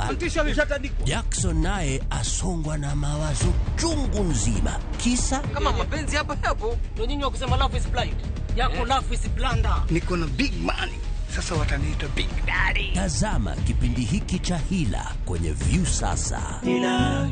Antisha lishatandikwa. Jackson naye asongwa na mawazo chungu nzima. Kisa kama mapenzi hapo. Ndio nyinyi wa kusema love is blind. Yako love is blunder. Niko na big money. Sasa wataniita Big Daddy. Tazama kipindi hiki cha Hila kwenye View sasa. Hila.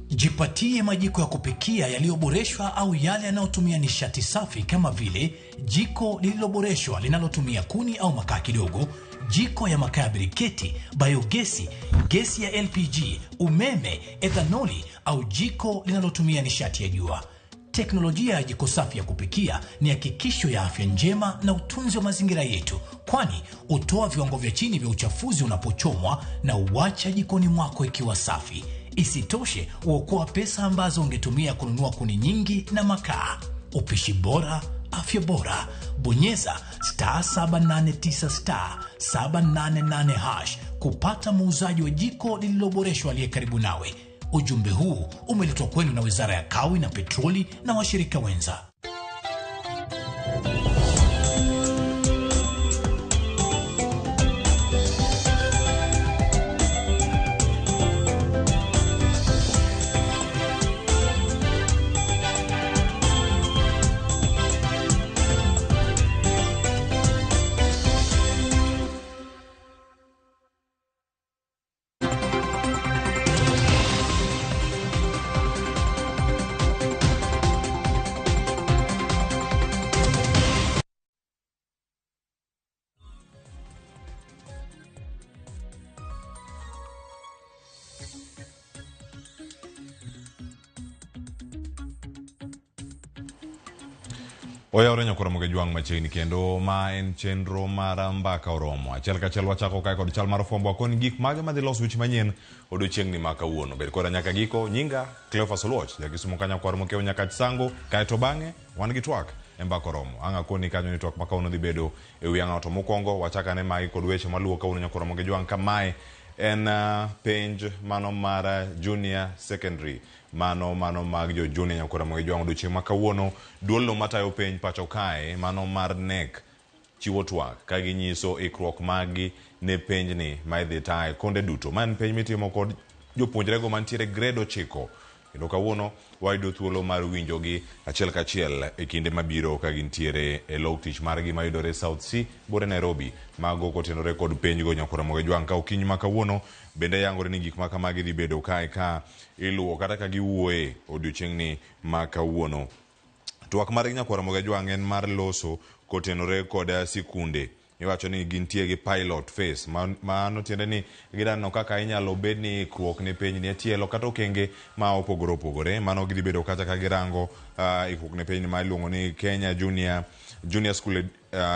Jipatie majiko ya kupikia yaliyoboreshwa au yale yanayotumia nishati safi kama vile jiko lililoboreshwa linalotumia kuni au makaa kidogo, jiko ya makaa ya briketi, biogesi, gesi ya LPG, umeme, ethanoli au jiko linalotumia nishati ya jua. Teknolojia ya jiko safi ya kupikia ni hakikisho ya afya njema na utunzi wa mazingira yetu, kwani hutoa viwango vya chini vya uchafuzi unapochomwa na uacha jikoni mwako ikiwa safi. Isitoshe, uokoa pesa ambazo ungetumia kununua kuni nyingi na makaa. Upishi bora, afya bora. Bonyeza *789 *788# kupata muuzaji wa jiko lililoboreshwa aliye karibu nawe. Ujumbe huu umeletwa kwenu na Wizara ya Kawi na Petroli na washirika wenza. Oya orenya kura muge juang machini kendo ma en chenro maramba ka oromo. Achel ka chel wachako kai kod chal mar fombo koni gik mage madhi los wich manyen odiochieng' ni maka uono. Bed kora nyaka giko nyinga Cleophas Oluoch. Jakisumo kanya kwar mokeo nyaka chisango kai to bang'e wan gi twak embako oromo. Anga koni kanyo ni twak maka uno dhi bedo e wi ang'ato mokwongo wachaka ne magi kod weche maluwo ka uno nyakura muge juang kamae en penj mano mar junior secondary. Mano mag jo junior nyakura muge juang odiochieng' maka uono. Duolno matayo penj pacho kae mano mar NEC chiwo twak ka ginyiso ikruok magi ne penj ni ma idhi tae konde duto. Man penj mitimo kod jopuonjre go mantiere grade 9. Kendo kawuono wayudo thuolo mar winjogi achiel kachiel e kinde mabiro ka gintiere e log tich margi mayudore South Sea bore Nairobi. Mago kotenore kod penj go nyakura muge juang ka okinyi ma kawuono bende yangore ni gik maka magi dhi bedo kae ka iluwo kata ka giwuoye odiochieng' ni ma kawuono. Twak mar nyakura muge juang en mar loso kotenore kod sikunde. Iwacho ni gintie gi pilot phase mano tiende ni gidano kaka inyalo bed ni ikruok ne penj ni etielo kata okenge ma opogore. Mano gidhi bedo kata ka girango ikruok ne penj ni ma iluongo ni Kenya Junior School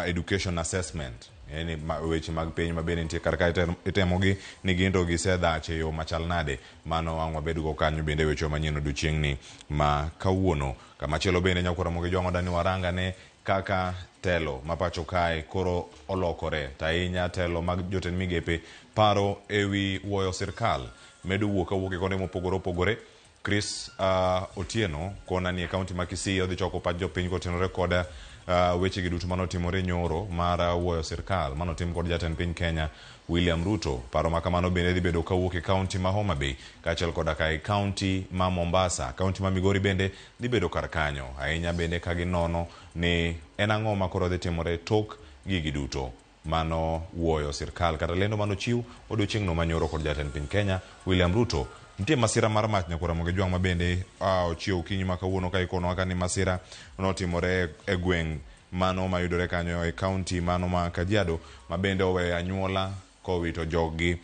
Education Assessment. Yani weche mag penj mabende nitie karka itemogi ni gindo gisedhache yo machal nade. Mano ang' wabedo go kanyo bende weche manyien odiochieng' ni ma kawuono. Kamachielo bende nyakura muge juang odani waranga ne kaka telo mapacho kae koro olokore. Tainya telo mag jotend migepe paro ewi wuoyo sirkal medo wuok e konde mopogore. Chris Otieno kona ni kaunti ma Kisii odhi choko pach jopiny kotenore kod weche gi duto manotimore nyoro mar wuoyo sirkal manotim kod jatend piny Kenya William Ruto. Paro makamano bende dhi bedo kawuok e kaunti ma Homa Bay kaachiel koda kai kaunti ma Mombasa. Kaunti ma Migori bende dhi bedo kar kanyo. Ahinya bende ka ginono ni en ang'o ma koro dhi timore tok gigi duto mano wuoyo sirkal kata lendo mano chiw odiochieng' no manyoro kod jatend piny Kenya William Ruto. Nitie masira mar mach nyakura muge juang ma bende ochiew kinyi ma kawuono ka ikono aka ni masira notimore e gweng' mano mayudore kanyo e kaunti mano ma Kajiado ma bende owe anyuola kowito jogi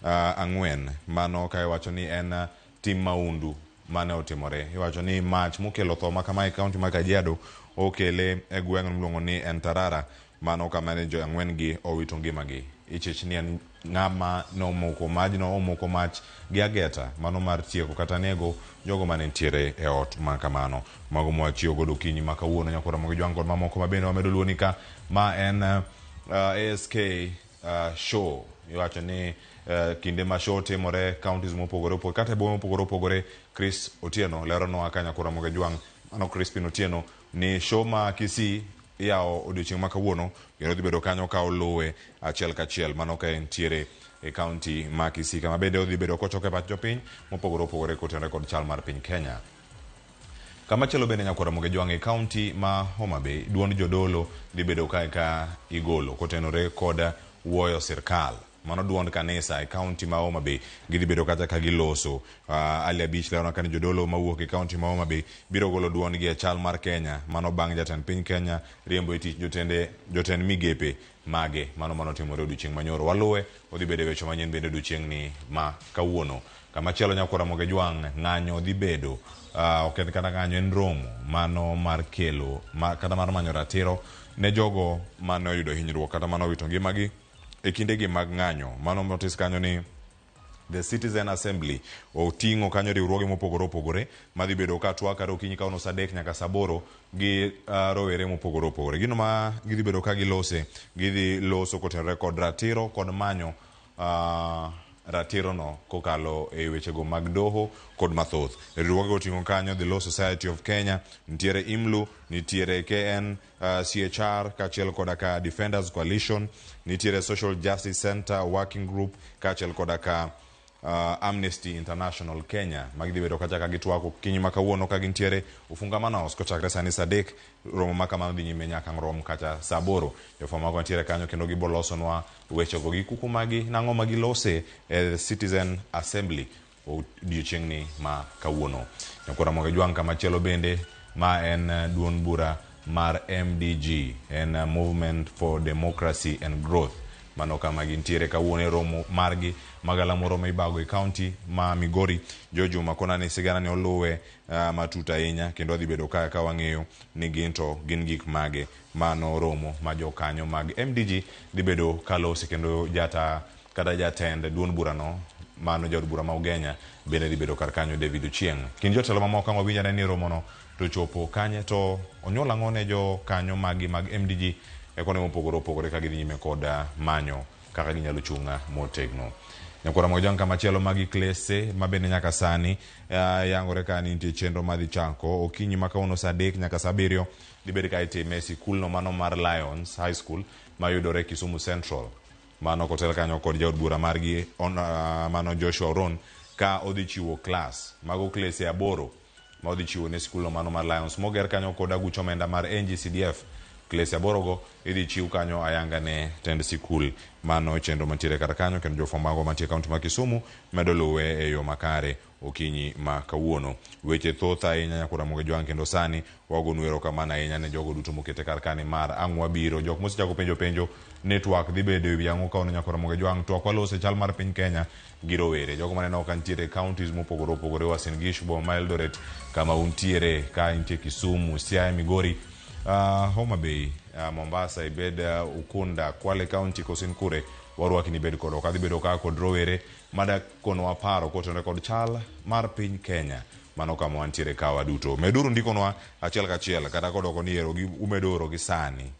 4. Mano ka iwacho ni en tim maundu mane otimore. Iwacho ni mach mokelo tho ma kama e kaunti ma Kajiado okele e gweng' miluongo ni Entarara. Mano kama ne jo 4 gi owito ngimagi. Ichich ni en ng'ama nomoko mach gi ageta mano mar tieko kata nego jogo mane ntiere e ot ma kamano. Mago mwachiwo godo kinyi ma kawuono nyakura muge juang kod mamoko ma bende wamedo luoni ka ma en ASK show. Iwacho ni kinde ma show timore counties mopogore kata bombe mopogore. Chris Otieno lero no aka nyakura muge juang mano Crispin Otieno ni show ma Kisii yao odiochieng' ma kawuono kendo dhi bedo kanyo ka oluwe achiel kachiel mano ka entiere e county ma Kisii kama bende odhi bedo kochoke pach jopiny mopogore opogore kotenore kod chal mar piny Kenya. Kama chelo bende Nyakwara Mogejwang' e county ma Homa Bay duond jodolo dhi bedo ka igolo kotenore kod wuoyo sirkal. Mano duond kanisa e county ma Homa Bay gidhi bedo kata ka giloso. Ali Abich leo nakani jodolo mawuok e county ma Homa Bay biro golo duond gi e chal mar Kenya. Mano bang' jatend piny Kenya riembo e tich jotend migepe mage mano timore odiochieng' manyoro. Waluwe odhi bedo wecho manyien bende odiochieng' ni ma kawuono. Kama chielo Nyakwara Mogejwang' ng'anyo dhi bedo ok en kata ng'anyo en romo mano mar kelo kata mar manyo ratiro ne jogo mano oyudo hinyruok kata mano wito ngimagi e kindegi mag ng'anyo. Mano notis kanyo ni The Citizen Assembly oting'o kanyo riwruoge mopogore opogore madhi bedo ka twakare okinyi kauno saa 3 nyaka saa 8 gi rowere mopogore opogore. Gino ma gidhi bedo ka gilose gidhi loso kotenore kod ratiro kod manyo ratiro no kokalo e wechego mag doho kod mathoth. Riwruoge oting'o kanyo The Law Society of Kenya, nitiere IMLU, nitiere CHR kachiel koda ka Defenders Coalition, nitiere Social Justice Center Working Group kachiel koda ka Amnesty International Kenya magidhi bedo kacha ka gitwako kinyi makawuono ka gintiere ufungamano kochakre sani saa 3 romo makamano dhi nyime nyaka rom kacha saa 8 jofwamb mago nitiere kanyo kendo gibolosonwa wechego gi kuku magi nang'o magilose e Citizen Assembly odiochieng' ni ma kawuono. Nyakwara Mogejwang' kama chielo bende ma en duond bura mar MDG en Movement for Democracy and Growth. Mano kama gintiere kawuono romo margi magalamoro ma ibago e county ma Migori. Jojuma konani sigana ne oluwe matuta ahinya kendo dhi bedo ka wang'eyo ni ginto gin gik mage mano romo ma jokanyo mag MDG dhi bedo kalose kendo jatend duond bura no mano jaod bura ma Ugenya bende dhi bedo kar kanyo David Ochieng'. Kin jotelo mamoko ka wawinjane ni romo no to chopo kanye to onyola ng'one jo kanyo magi mag MDG e kone mopogore opogore ka gidhi nyime kod manyo kaka ginyalo chunga motegno. Nyakwara Mogejwang' kama chielo magi klese ma bende nyaka sani yangore ka nitie chenro madhi chanko okinyi makauno saa 3 nyaka saa 7 dhi bedo ka itime sikul no mano mar Lions High School ma yudore Kisumu Central. Mano kotel kanyo kod jaod bura margi mano Joshua Oron ka odhi chiwo klas mago klese 8 ma odhi chiwo ne sikul no mano mar Lions moger kanyo kod aguch omenda mar NGCDF. Klese 8 go idhi chiw kanyo ayanga ne tend sikul mano chenro mantiere kar kanyo kendo jofwamb mago mantie kaunti ma Kisumu medo luwe e yo makare okinyi ma kawuono. Weche thoth ahinya Nyakwara Mogejwang' kendo sani wagonu erokamano ahinya ne jogo duto mokete kar kani mar ang' wabiro jok mosechako penjo network dhi bedo e yango kauno Nyakwara Mogejwang' to walose chal mar piny Kenya gi rowere jogo maneno ka ntiere counties mopogore opogore Uasin Gishu, Bomet, Eldoret kama untiere ka intie Kisumu, Siaya, Migori, Homa Bay, Mombasa, Ibeda, Ukunda, Kwale County, Kosin Kure, warwaki ni bed kod okadhi bedo ka kod rowere mada kono aparo kotenore kod chal mar piny Kenya mano kama wantiere kawa duto. Meduru ndikonwa achiel kachiel kata kod oko ni ero gi umedoro gi sani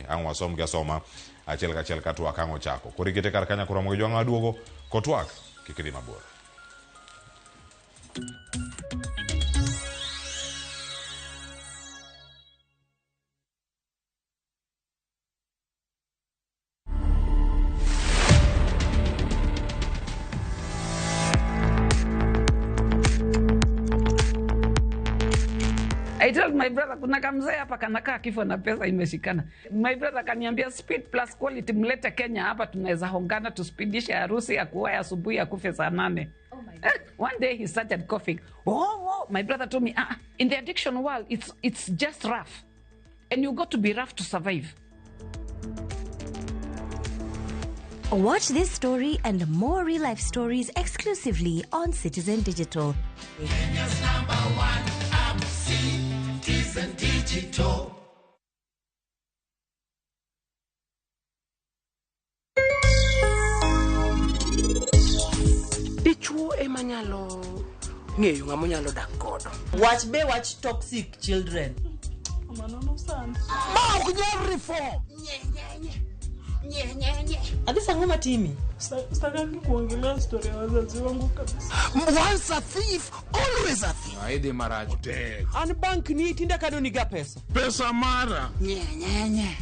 ang' wasom gi asoma achiel kachiel ka twak ang' ochako korikete kar kanya Nyakwara Mogejwang' aduogo kotwak kikidhi mabor. I told my brother kuna kamzee hapa kanakaa kifo na pesa imeshikana. My brother kaniambia speed plus quality mlete Kenya hapa tunaweza hongana tuspidishe harusi ya kuwa asubuhi ya kufe saa 8. Oh my God. One day he started coughing. Oh, my brother told me, in the addiction world it's just rough. And you got to be rough to survive. Watch this story and more real-life stories exclusively on Citizen Digital. Kenya's #1 app, Citizen Digital. Dichuo emanyalo ng'eyo ng'amo nyalo dak kodo. Watch toxic children. Manono sana. Ma kunyal reform. Adisa ngoma timi. Sitaki kuongelea story ya wazazi wangu kabisa. Once a thief, always a thief. Aidhi marach. An bank ni tinda kado niga pesa. Pesa mara. Nye.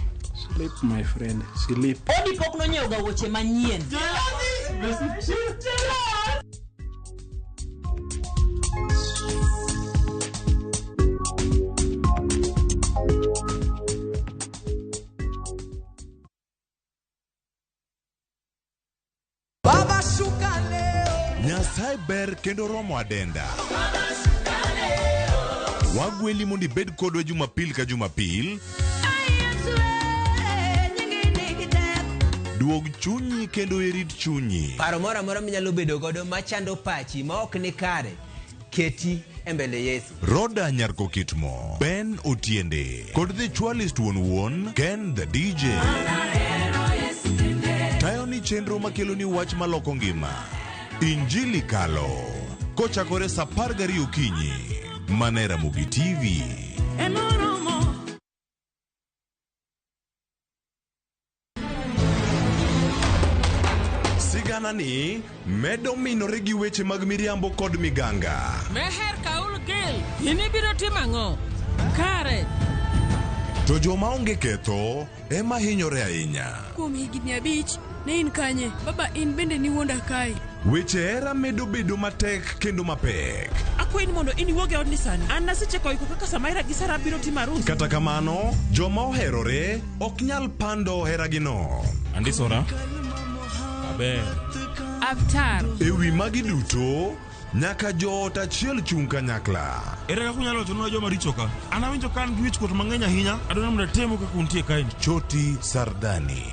Sleep my friend. Sleep. Odi pok no nyiew ga wuoche manyien. Baba shuka leo. Nyasaye ber kendo romo adenda. Wagweli mondi bed kodwa Jumapil ka Jumapil. Duog chunyi kendo irit chunyi. Paro mora mora minyalo bedo godo machando pachi ma ok ni kare. Keti embele Yesu. Roda Nyarko Kitmo, Ben Otiende, kod the Chualist Won, Ken the DJ. Tayo ni chenro makelo ni wach maloko ngima. Injili kalo. Kochakore sa 12 okinyi. Manera Mugi TV. Sigana ni medo minore gi weche mag miriambo kod miganga. Meher kaul gil. Yini biro timango. Kare. To joma onge ketho ema hinyore ahinya. Kuom higni 5 ne in kanye? Baba in bende ni wuonda kai. Weche era medo bedo matek kendo mapek. Akwayi ni mondo iniwuog e odni sani. An naseche iko kaka Samaira gi Sara biro timo arus. Kata kamano, joma oherore ok nyal pando heragino. Andisora. Aber. Avatar. Ewi magi duto, nyaka joot achiel chung kanyakla. Ere kaka unyalo timo joma richo ka? An awinjo kan gi wich kuot mang'eny ahinya. Adwaro mondo temo kaka untie kae. Choti Sardani.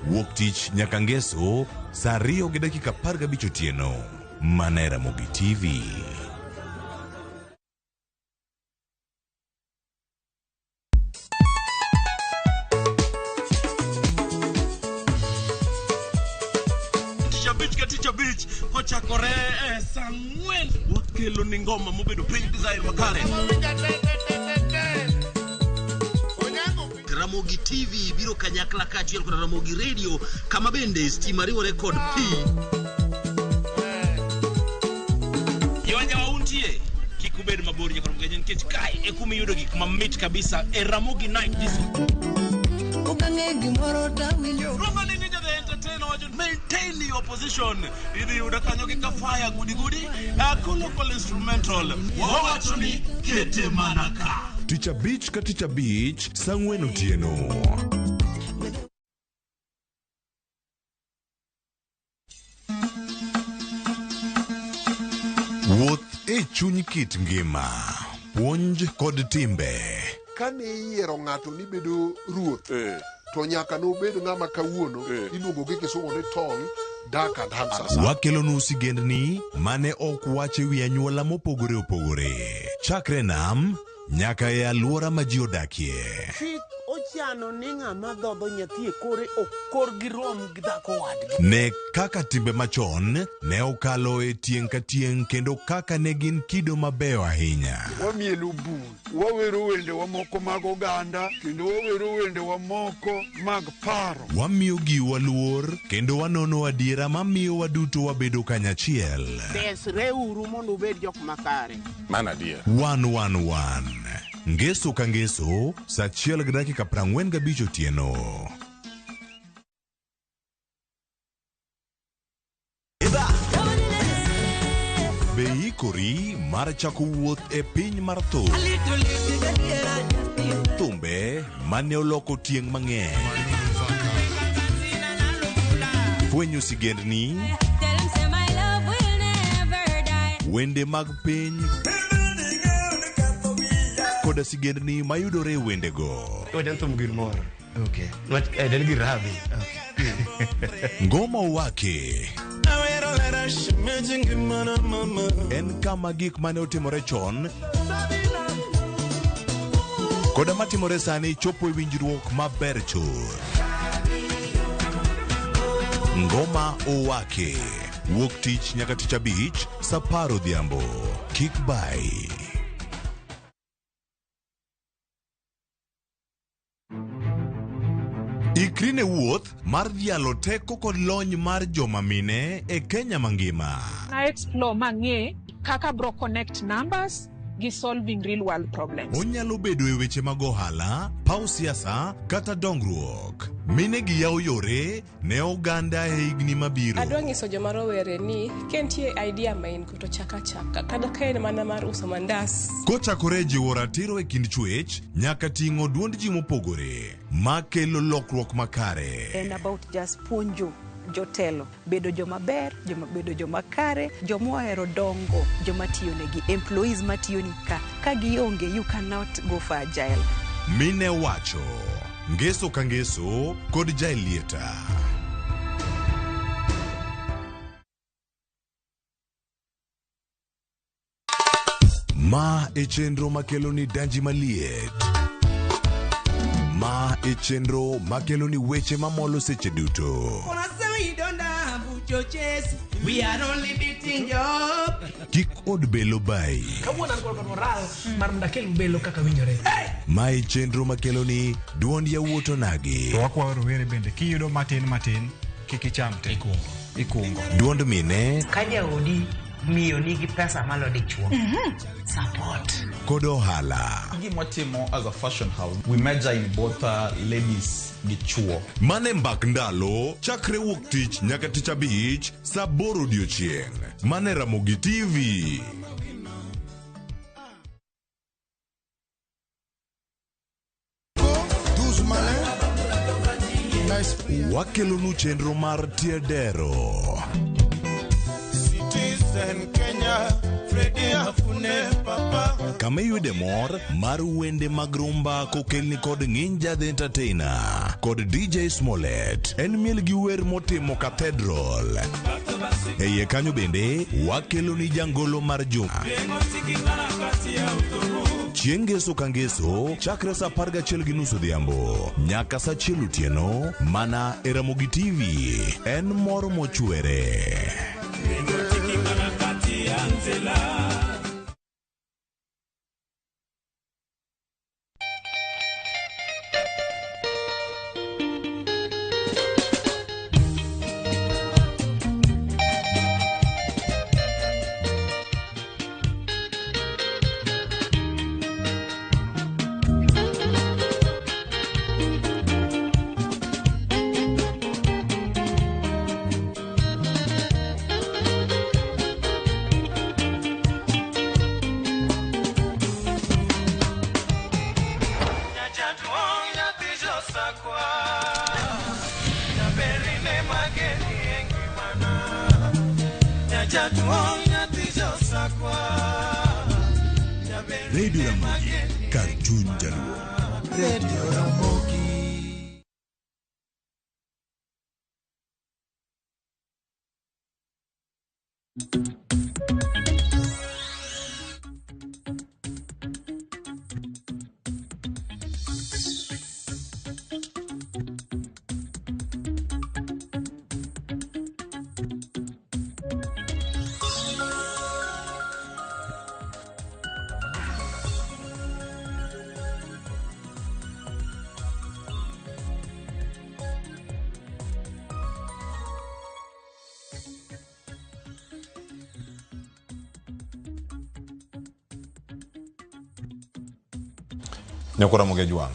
Wuok tich nyaka ngeso saa 2:15 otieno. Manera Mugi TV. Teacher Beach kochakore Samuel wakelo ni ngoma mobedo pink design makare. Ramogi TV biro kanyakla kaachiel kod Ramogi Radio kama bende stima riwore kod P. Yonja wauntie kikubed mabor nyaka mgenye nikech kai e kumi yudo gik mamit kabisa e Ramogi Night Disco. Romani Ninja the Entertainer wajud maintain your position. Idi yuda kanyo kika fire gudi local instrumental wawachoni kete manaka. Teacher Beach ka Teacher Beach Sang'wen otieno. Wuoth e chuny kit ngima. Puonj kod timbe. Kane iyiero ng'ato ni bedo ruoth, to nyaka nobed ng'ama kawuono iluongo gi kisungu ni tall, dark and handsome. Wakelo nu sigendni mane ok wache wi anyuola mopogore opogore. Chakre nam nyaka e alwora ma ji odakie. Chik ochano ni ng'ama dhodho nyathi e kore okor gi rom gi dhako wadgi. Ne kaka timbe machon ne okalo e tieng' ka tieng' kendo kaka ne gin kido mabeyo ahinya. Wamielo bul, wawero wende wa moko mag oganda, kendo wawero wende wa moko mag paro. Wamiyo giwa luor kendo wanono adiera mamiyo waduto wabedo kanyachiel. Desreuru mondo ubed jok makare. Mana dia. 111 Ngeso ka ngeso, saa 1:45 otieno. Be ikori mar chako wuoth e piny mar thum. Thumbe mane oloko tieng' mang'eny. Fwenyo sigendni. Wende mag piny. Koda sigendni mayudore wendego. Wadan thum gilmoro. Okay. Den girabi. Ngoma wake. En kama gik mane otimore chon koda matimore sani chopo e winjruok maber chur. Ngoma owake. Wuok tich nyaka tich abich saa 10 odhiambo. Kik bai. Ikrine wuoth mar dialo teko kod lony mar joma mine e Kenya mangima. Na explore mang'e kaka bro connect numbers, gi solving real world problems. Onyalo bedo e weche mag ohala, paw siasa kata dongruok. Mine gi yawo yore ne oganda e higni mabiro. Adwa nyiso joma rowere ni kentie idea main to chaka kada kaen mana mar uso mandas. Kochakore jiwo ratiro e kind chwech nyaka ting'o duond ji mopogore makelo lokruok makare. And about just puonjo jotelo bedo joma ber, bedo joma kare, joma ohero dongo, joma tiyo negi, employees matiyo ni ka gionge, you cannot go for agile. Mine wacho, ngeso ka ngeso kod jailieta. Ma e chenro makelo ni danji maliet. Ma e chenro makelo ni weche mamolo seche duto. We are only beating job. Kik od belo bai. Kawuono an kod moral mar ndakel belo kaka winjore. Ma e chenro makelo ni duond yawuoto nagi. To wakwayo rowere bende kiyudo matin kik icham te. Ikungo. Duond mine. Ka jaodi miyo nigi pesa malo dichuo. Support. Kod ohala. Gimotimo as a fashion house, we measure in both ladies gi chuo. Mane mbak ndalo chakre wuok tich nyaka tich abich saa 8 odiechieng'. Mane Ramogi TV. Wakelonu chenro mar tiedero. Citizen Kenya, Freddy Afune Papa. Kama yude mor mar wende mag rumba kokelni kod Ninja the Entertainer kod DJ Smollett. En miel gi wer motimo Cathedral. Eye kanyo bende wakelo ni jangolo mar juma. Chieng' ngeso ka ngeso chakre saa 11:30 odhiambo nyaka saa 1 otieno mana e Ramogi TV. En mor mochwere. Radio Ramogi, Karchun Jaluo. Radio Ramogi. Nyakura Mogejwang.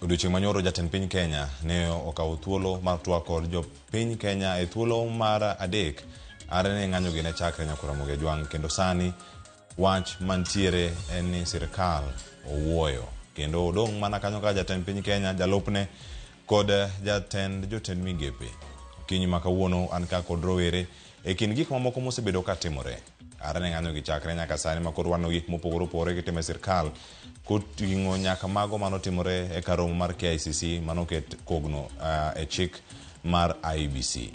Odiochieng' manyoro jatend piny Kenya ne okawo thuolo mar twak kod jo piny Kenya e thuolo mar adek. Are ne ng'anyo gi ne chakre Nyakura Mogejwang kendo sani wach mantiere en ni sirkal owuoyo. Kendo odong' mana kanyo ka jatend piny Kenya, jalupne kod jotend migepe. Kinyi ma kawuono an ka kod rowere e kin gik mamoko mosebedo ka timore. Are ne ng'anyo gi chakre nyaka sani ma koro wano gik mopogore opogore kitimo e sirkal. Koting'o nyaka mago manotimore e karomo mar KICC manoket kogno e chik mar IBC.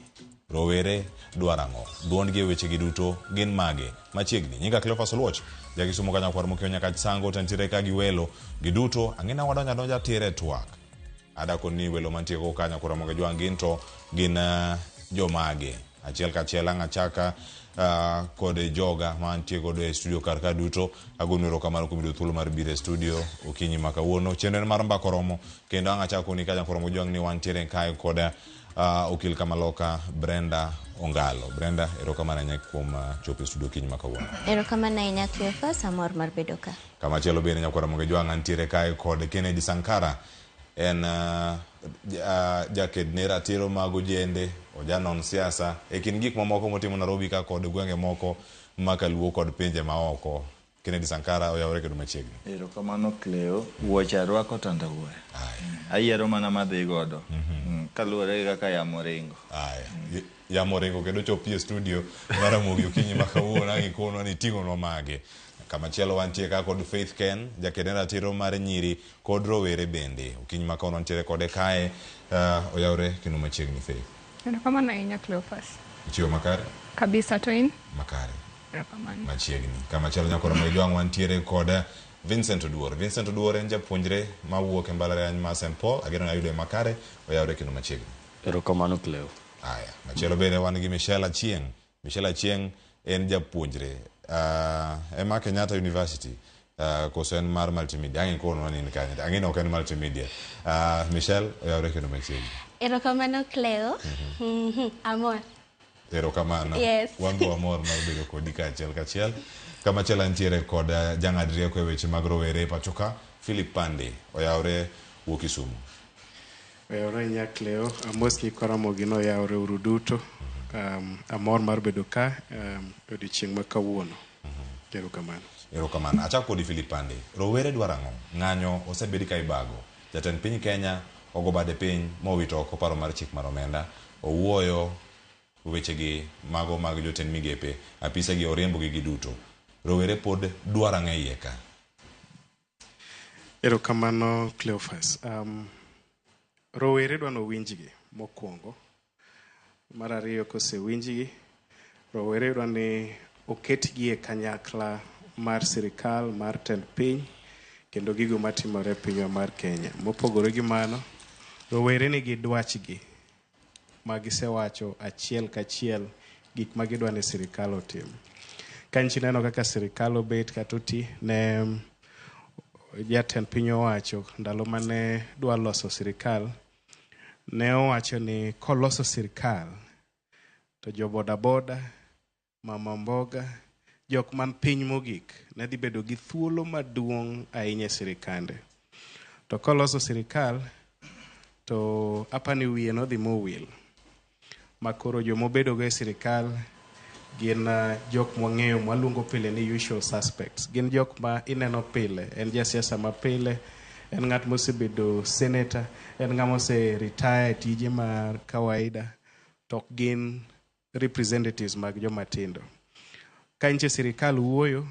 Rowere dwarango duondgi weche gi duto gin mage machiegni. Nyinga Cleophas Oluoch jakisumo kanya kwar mokio nyaka sango tantire ka gi welo gi duto ang'ina wadonja tire twak. Adako ni welo mantie ko kanya kwar Mogejwang gin to gin jomage. Achiel ka achiel ang'achaka kod joga mantie kod e studio karka duto agonero kamano kumido thuolo mar bire studio okinyi makawuono chenro mar mbako romo kendo ang'achako ni kanya kwar Mogejwang ni wantiere kae kod okil Kamaloka Brenda Ongalo. Brenda, erokamano ahinya kuom chopo e studio kiny ma kawuono. Erokamano ahinya Cleophas, amor mar bedo ka. Kama chielo bende nyakwara Monge Jwang' ntiere kae kod Kennedy Sankara. En jaked ne ratiro mag ojende, ojanon siasa e kin gik mamoko motimo Nairobi ka kod gwenge moko makaluo kod pinje maoko. Kennedy Sankara oyawore kedo machiegni. Erokamano Cleo, wuoche arwako tandawuoya. Ayiero mana madhi godo. Kaluwore kaka yamo ringo. Yamo ringo kendo chopi e studio mar Ramogi Okinyi ma kawuono ang'ikono ni ting'onwa mage. Kamachielo wantie ka kod Faith Ken, jaked ne ratiro mar nyiri kod rowere bende. Okinyi ma kawuono ntiere kode kae, oyawore kendo machiegni Faith. Erokamano ahinya Cleophas. Ichiwo makare? Kabisa, to in? Makare. Erokamano. Machiegni. Kamachielo nyakwara Monge Jwang' wantiere kod Vincent Oduor. Vincent Oduor en japuonjre mawuok e mbalariany ma St. Paul. Ageno ni ayude makare, oyawore kendo machiegni. Erokamano Cleo. Machielo bende wan gi Michelle Achieng'. Michelle Achieng' en japuonjre Emma Kenyatta University. Koso en mar multimedia. Ang'ikono ni in kanye. Ang'ino ok en multimedia. Michelle, oyawore kendo machiegni. Erokamano Cleo. Amor. Erokamano. Yes. Wango amor mar bedo kodi kachiel kachiel. Kamachielo ntiere kod jang'ad rieko e weche mag rowere pacho ka, Philip Pande. Oyawore wuok Kisumu. Oyawore ahinya Cleo. Amoski Karamogi no oyawore uru duto. Amor mar bedo ka odiochieng' ma kawuono. Erokamano. Erokamano. Achako kodi Philip Pande. Rowere dwaro ang'o? Ng'anyo osebedi ka ibago. Jatend piny Kenya ogo bade piny mowito oko paro mar chik mar omenda. Owuoyo wechegi mago mag jotend migepe, apisagi oriembogi giduto. Rowere pod dwaro ang'o iye ka? Erokamano Cleophas. Rowere dwano winjgi mokwongo. Mar ariyo kosewinjgi, rowere dwani oketgi e kanyakla mar sirikal, mar tend piny, kendo gigo matimore e pinywa mar Kenya. Mopogore gi mano, rowere nigi dwachgi magisewacho achiel kachiel gik magidwani sirikal otim. Kanchi neno kaka sirikal obet katoti ne jatend piny owacho ndalo mane dwa loso sirikal, ne owacho ni koloso sirikal to jo bodaboda, mama mboga, jok man piny mogik ne dhi bedo gi thuolo maduong' ahinya e sirikande. To koloso sirikal to apani wiye no dhi mowil. Makoro jomobedo go e sirikal gin jok mwang'eyo mwaluongo pile ni usual suspects. Gin jok ma ineno pile, en jasiasa ma pile, en ng'at mosebedo senator, en ng'ama ose retire tije mar kawaida, to gin representatives mag joma tindo. Ka inche sirikal wuoyo,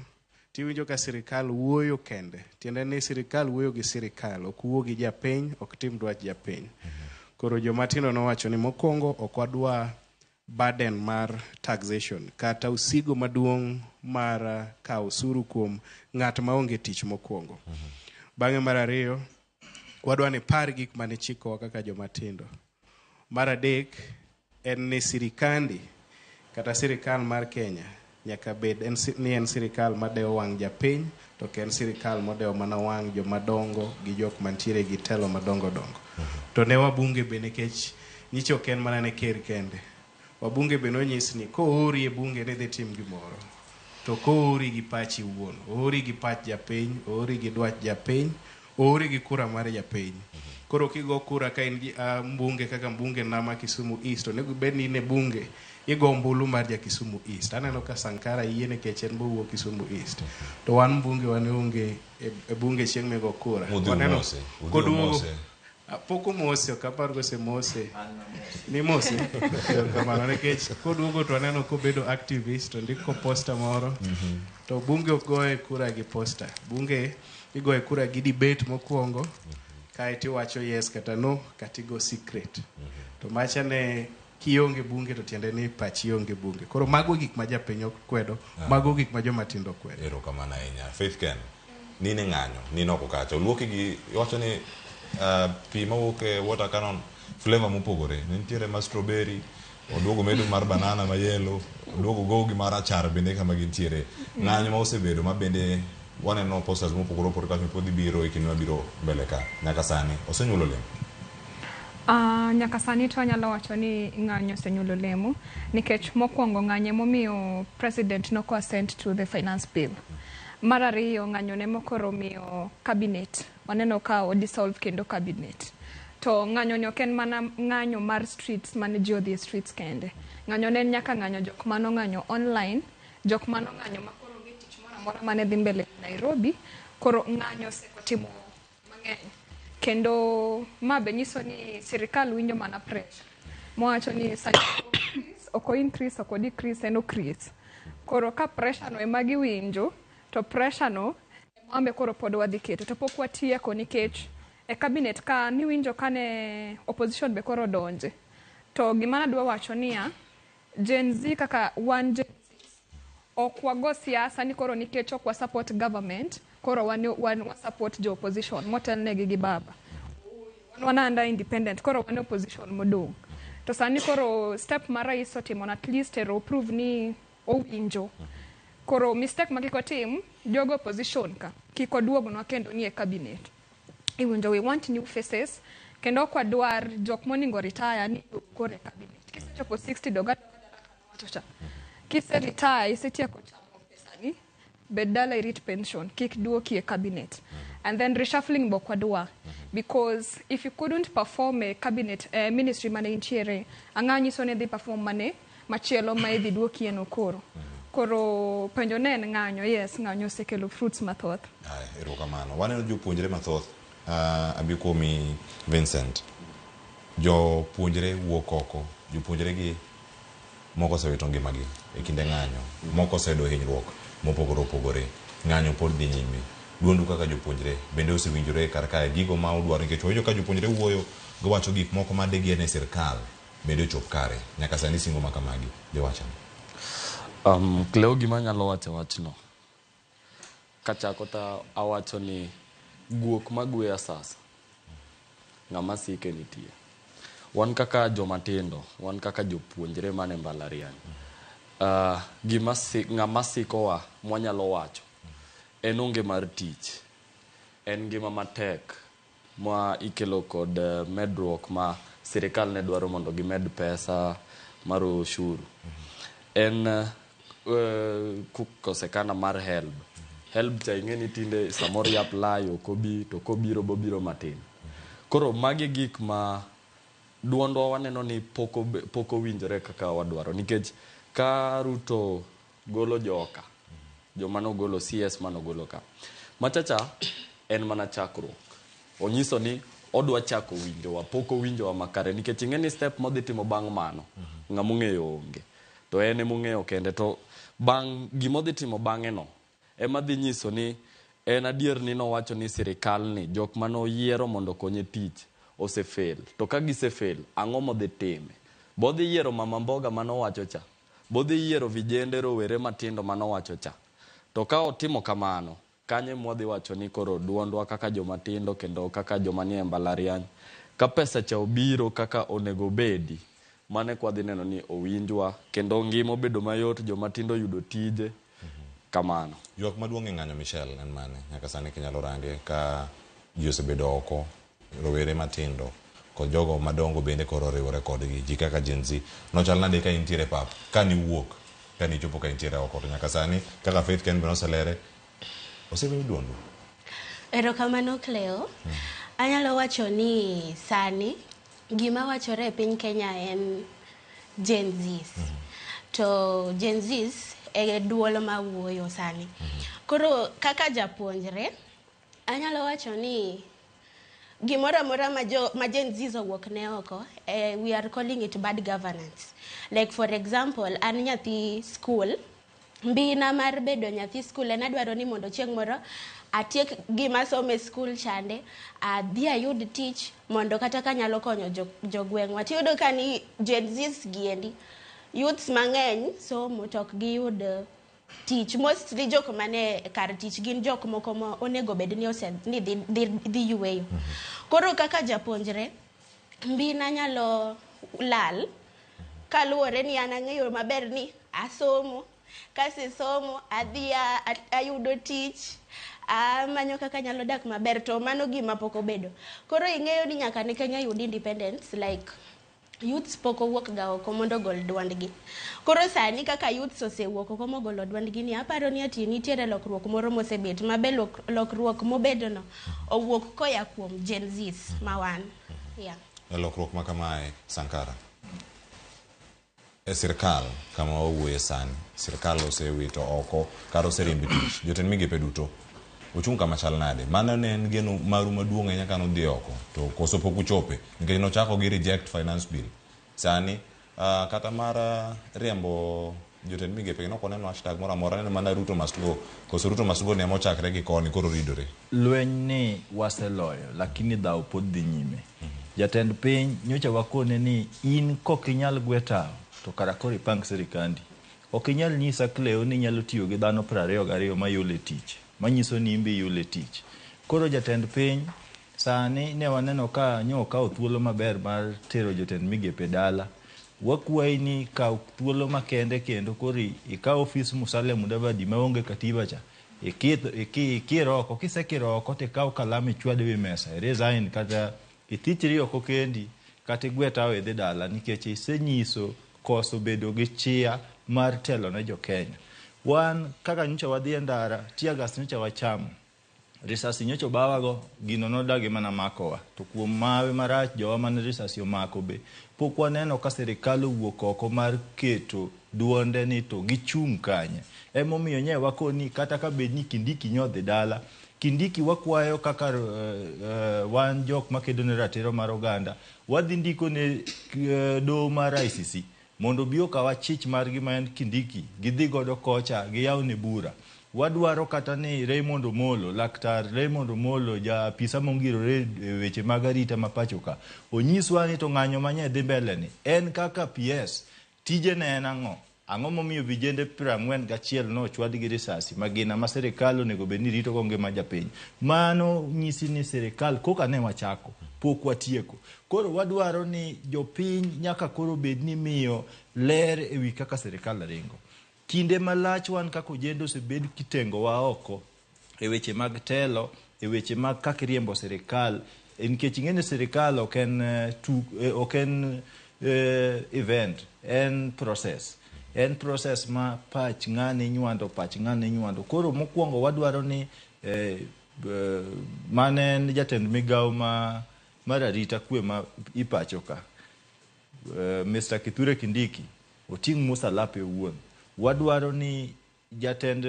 tiwinjo ka sirikal wuoyo kende. Tiende ni sirikal wuoyo gi sirikal, ok wuo gi japiny, ok tim dwach japiny. Koro joma tindo nowacho ni mokwongo ok wadwa burden mar taxation kata usigo maduong' mar kawo osuru kuom ng'at maonge tich mokwongo. Bang'e mar ariyo, wadwa ni par gik mane chikowa kaka joma tindo. Mar adek, en ni sirikandi kata sirikal mar Kenya nyaka bed ni en sirikal madewo wang' japiny, to ken sirikal modewo mana wang' joma dongo gi jok mantiere gi telo madongo dongo. To ne wabunge be nikech nyicho ok en mana ne ker kende. Wabunge be nonyis ni koori e bunge ne dhi tim gimoro, to koori gi pachi wuon, oori gi pach japiny, oori gi dwach japiny, oori gi kura mar japiny. Koro kigo kura ka in mbunge kaka mbunge nama Kisumu East, to nego bed ni ne bunge igo mbulu mar ja Kisumu East. Aneno ka Sankara yie nikech en bowuok Kisumu East. To wan mbunge wane onge e bunge chieng' migo kura. Waneno koduogo poko mose okapar go se mose ni mose kamano nikech koduogo to aneno kobedo activist to ndiko poster moro to bunge ogoye kura gi poster. Bunge igoye kura gi debate mokwongo, kae tiwacho yes kata no, kata igo secret. To macha ne kionge bunge to tiende ni pachi onge bunge. Koro mago gik ma japiny kwedo, mago gik ma joma tindo kwedo. Erokamano ahinya. Faith Ken, nini ng'anyo, nini oko kacha. Oluoki gi, iwacho ni pi mawuok e water cannon flavor mopogore. Nitiere ma strawberry, oduogo medo mar banana ma yellow, oduogo gogi mar achar bende kama gintiere. Ng'anyo ma osebedo ma bende waneno posters mopogore opogore kaka pod ibiro e kinde mabiro mbele ka. Nyaka sani osenyuolo olemo. Nyaka sani to anyalo wacho ni ng'anyo osenyuolo olemo nikech mokwongo ng'anyo momiyo president no consent to the finance bill. Mar ariyo ng'anyo ne mokoro miyo cabinet waneno ka o dissolve kendo cabinet. To ng'anyo ni ok en mana ng'anyo mar streets mane ji odhi streets kende. Ng'anyo ne nyaka ng'anyo jok mano ng'anyo online, jok mano ng'anyo makoro onge tich moro amora mane dhi mbele Nairobi, koro ng'anyo osekotimo mang'eny. Kendo ma be nyiso ni sirikal winjo mana pressure. Mowacho ni oko increase oko decrease en okrease. Koro ka pressure no ema giwinjo, to pressure no embe koro pod wadhi keto. To pok watieko nikech e cabinet ka niwinjo kane opposition be koro donje. To gima nadwa wacho niya, Gen Z kaka one Gen Z ok wago siasa ni koro nikech ok wa support government, koro wa support jo opposition motelnegi gi baba. Wana under independent, koro wane opposition modong. To sani koro step ma rais otimo at least ero prove ni owinjo. Koro mistake ma kiko tim, jogo opposition ka, kiko duogo kendo ni e cabinet. Iwinjo, we want new faces, kendo kwa dwar jok moningo retire ni kore cabinet. Kise chopo 60 doga watocha. Kise retire, isetieko chamo pesa ni, bedala irit pension, kik duoki e cabinet. And then reshuffling bokwa dwa. Because if you couldn't perform a cabinet ministry mane intiere, ang'anyi so ne dhi perform mane machielo ma idhi duoki en okoro. Koro penjo ne en ng'anyo, yes, ng'anyo osekelo fruits mathoth. Erokamano. Waneno jopuonjre mathoth. Abikomi Vincent. Jopuonjre wuok oko. Jopuonjre gi moko osewito ngimagi e kinde ng'anyo. Moko osedo hinyruok mopogore opogore. Ng'anyo pod dhi nyime. Duondu kaka jopuonjre bende osewinjore kar kae gigo ma udwaro nikech oyo ka jopuonjre wuoyo giwacho gik moko ma degi ne sirkal bende chop kare nyaka sani singo makamagi giwacho. Kleo gima nyalo wacho wachno. Kachako ta awacho ni guok magwe asasa. Ng'ama sike nitie. Wan kaka jomatindo, wan kaka jopuonjre mane mbalariany. Ng'ama sikowa mwanyalo wacho en onge mar tich. En ngima matek ma ikelo kod medruok ma sirikal ne dwaro mondo gimed pesa mar ushuru. En kukosekana mar helb. Helb cha ing'eni tinde samori apply okobi to kobiro bobiro matin. Koro magi gik ma duondwa waneno ni poko winjore kaka wadwaro nikech ka Ruto golo joka jomano golo CS mano golo ka machacha en mana chakruok. Onyiso ni odwa chako winjowa poko winjowa makare nikech ing'eni step modhi timo bang' mano ng'amung'eyo onge to en emung'eyo kende to bang' gimodhi timo bang'e no ema dhi nyiso ni en adier ni nowacho ni sirikal ni jok mano yiero mondo konye tich osefail. To ka gisefail ang'o modhi time? Bodhi yiero mama mboga manowacho cha, bodhi yiero vijende rowere matindo manowacho cha. To ka otimo kamano kanye modhi wacho ni koro duondwa kaka jomatindo kendo kaka jomanie mbalariany ka pesa cha obiro kaka onego bedi mane kwa dhi neno ni owinjwa kendo ngimo bedo mayot jomatindo yudo tije kamano. Ywak maduong' e ng'anyo Michelle en mane nyaka sani kinyalo range ka ji osebedo oko rowere matindo kod jogo madongo bende koro riwore kodgi ji kaka Gen Z nochal nade ka intiere pap ka ni wuok ka ni chopo ka intiere oko to nyaka sani kaka Faith Ken beno selere osebedo duondo. Erokamano Cleo. Anyalo wacho ni sani gima wachore e piny Kenya en Gen Zs. To Gen Zs e duolo ma wuoyo sani. Koro kaka japuonjre anyalo wacho ni gimora mora ma Gen Zs owuok ne oko we are calling it bad governance. Like for example an nyathi school mbina mar bedo nyathi school en adwaro ni mondo chieng' moro atiek gima some school chande adhi ayud tich mondo kata kanyalo konyo jogweng'wa. Tiyudo ka ni Gen Zs giendi youths mang'eny somo tok giyud tich. Mostly jok mane kar tich gin jok moko ma onego bed ni ni dhi yueyo. Koro kaka japuonjre mbina nyalo lal kaluwore ni an ang'eyo maber ni asomo kasi somo adhi ayudo tich manyo kaka nyalo dak maber, to mano gima pok obedo. Koro ing'eyo ni nyaka ni Kenya yud independence, like youths pok owuok ga oko mondo gol dwandgi. Koro sani kaka youths osewuok oko mogolo dwandgi ni, aparo ni ati nitiere lokruok moro mosebet, mabe lokruok mobedono owuok koya kuom Gen Zs mawan. Yeah. Lokruok ma kamae, Sankara. Sirkal kama owuoye sani, sirkal osewito oko kar oserimbi tich, jotend migepe duto ochung' kama chal nade. Mano ne en geno maru maduong' ahinya ka nodhi oko, to koso pok uchope nikech nochako gi reject finance bill. Sani kata mar riembo jotend migepe no koneno hashtag moro amora, ne mana Ruto must go, koso Ruto must go ne mochakre gi koni koro ridore. Lweny ni waseloyo lakini dhaw pod dhi nyime. Jatend piny nyocha wakone ni in kokinyal gwetao to kara kori pang sirikandi. Okinyal nyisa Cleo ni nyalo tiyo gi dhano 22 mayule tich, manyiso ni imbe yule tich. Koro jatend piny sani ne waneno ka nyoka thuolo maber mar tero jotend migepe dala. Wakuai ni ka thuolo makende kendo kori ika ofis Musalia Mudavadi maonge katiba cha. Ikiroko, kisekiroko te kao kalami chwade wi mesa. Resign kata itichiri oko kendi kata gwetao edhi dala nikech isenyiso koso bedo gi chia mar telo ne jo Kenya. Wan kaka nyocha wadhi e ndara, tiagas nyocha wachamo. Risasi nyocha bawago gino nodagi mana makowa. To kuom mawe marach jowa man risasi omako be. Pok waneno ka sirikal owuok oko mar keto duonde ni to gichung' kanye. Emomiyo nye wakoni kata ka bedni Kindiki nyodhi dala. Kindiki wakwayo kaka wan jok makedo ne ratiro mar oganda. Wadhi ndiko ne do mar ICC. Mondo biyo kawa chich margi ma en Kindiki, gidhi godo kocha, giyaw ne bura. Wadwaro kata ni Raymond Omolo, laktar Raymond Omolo, ja apisa mongirore weche mag arita mapachoka, onyiswa ni to ng'anyo manye dhi mbele ni, en kaka PS, tije ne en ang'o? Ang'o momiyo vijende 41 no chwad gi risasi, magina ma sirikal onego bed ni rito gonge ma japiny. Mano nyisi ni sirikal koka ne wachako, pok watieko. Koro wadwaro ni jopiny nyaka koro bed ni miyo ler ewi kaka sirikal ringo. Kinde malach wan kako jendo se bed kitengo wa oko e weche mag telo, e weche mag kaka riembo sirikal. Nikech ing'eni sirikal oken event, en process. En process ma pach ng'ane nyuando, pach ng'ane nyuando. Koro mokwongo wadwaro ni manen jatend migao mar arita kwe ma ipachoka, Mr. Kithure Kindiki, oting' Musa Lape owuon. Wadwaro ni jatend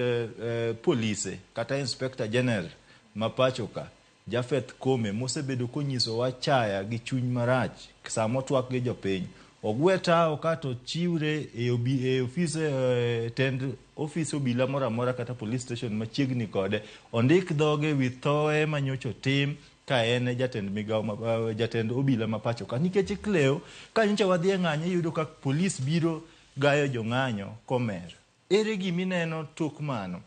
polise kata inspector general mapachoka, Jafeth Kome, mosebedo konyiso wachaya gi chuny marach samo twak gi jopiny, ogweta okato chiwre e office obila mora mora kata police station machiegni kode, ondik dhoge wi thoe manyocho tim ka en jatend obila mapachoka. Nikech Cleo ka nyocha wadhi e ng'anyo yudo ka police biro gayo jong'anyo komer. Ere gimineno tok mano?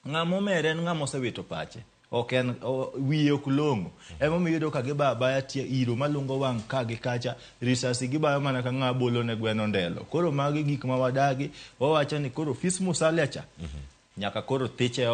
Ng'amo mer en ng'amo osewito pache. Ok en wiye ok longo. Emomiyo yudo ka gibaya tie iro malungo wang' ka gi kacha, risasi gibayo mana ka ng'a bolo ne gweno ndelo. Koro magi gik ma wadagi, wawacho ni koro ofis Musalia cha. Nyaka koro thiche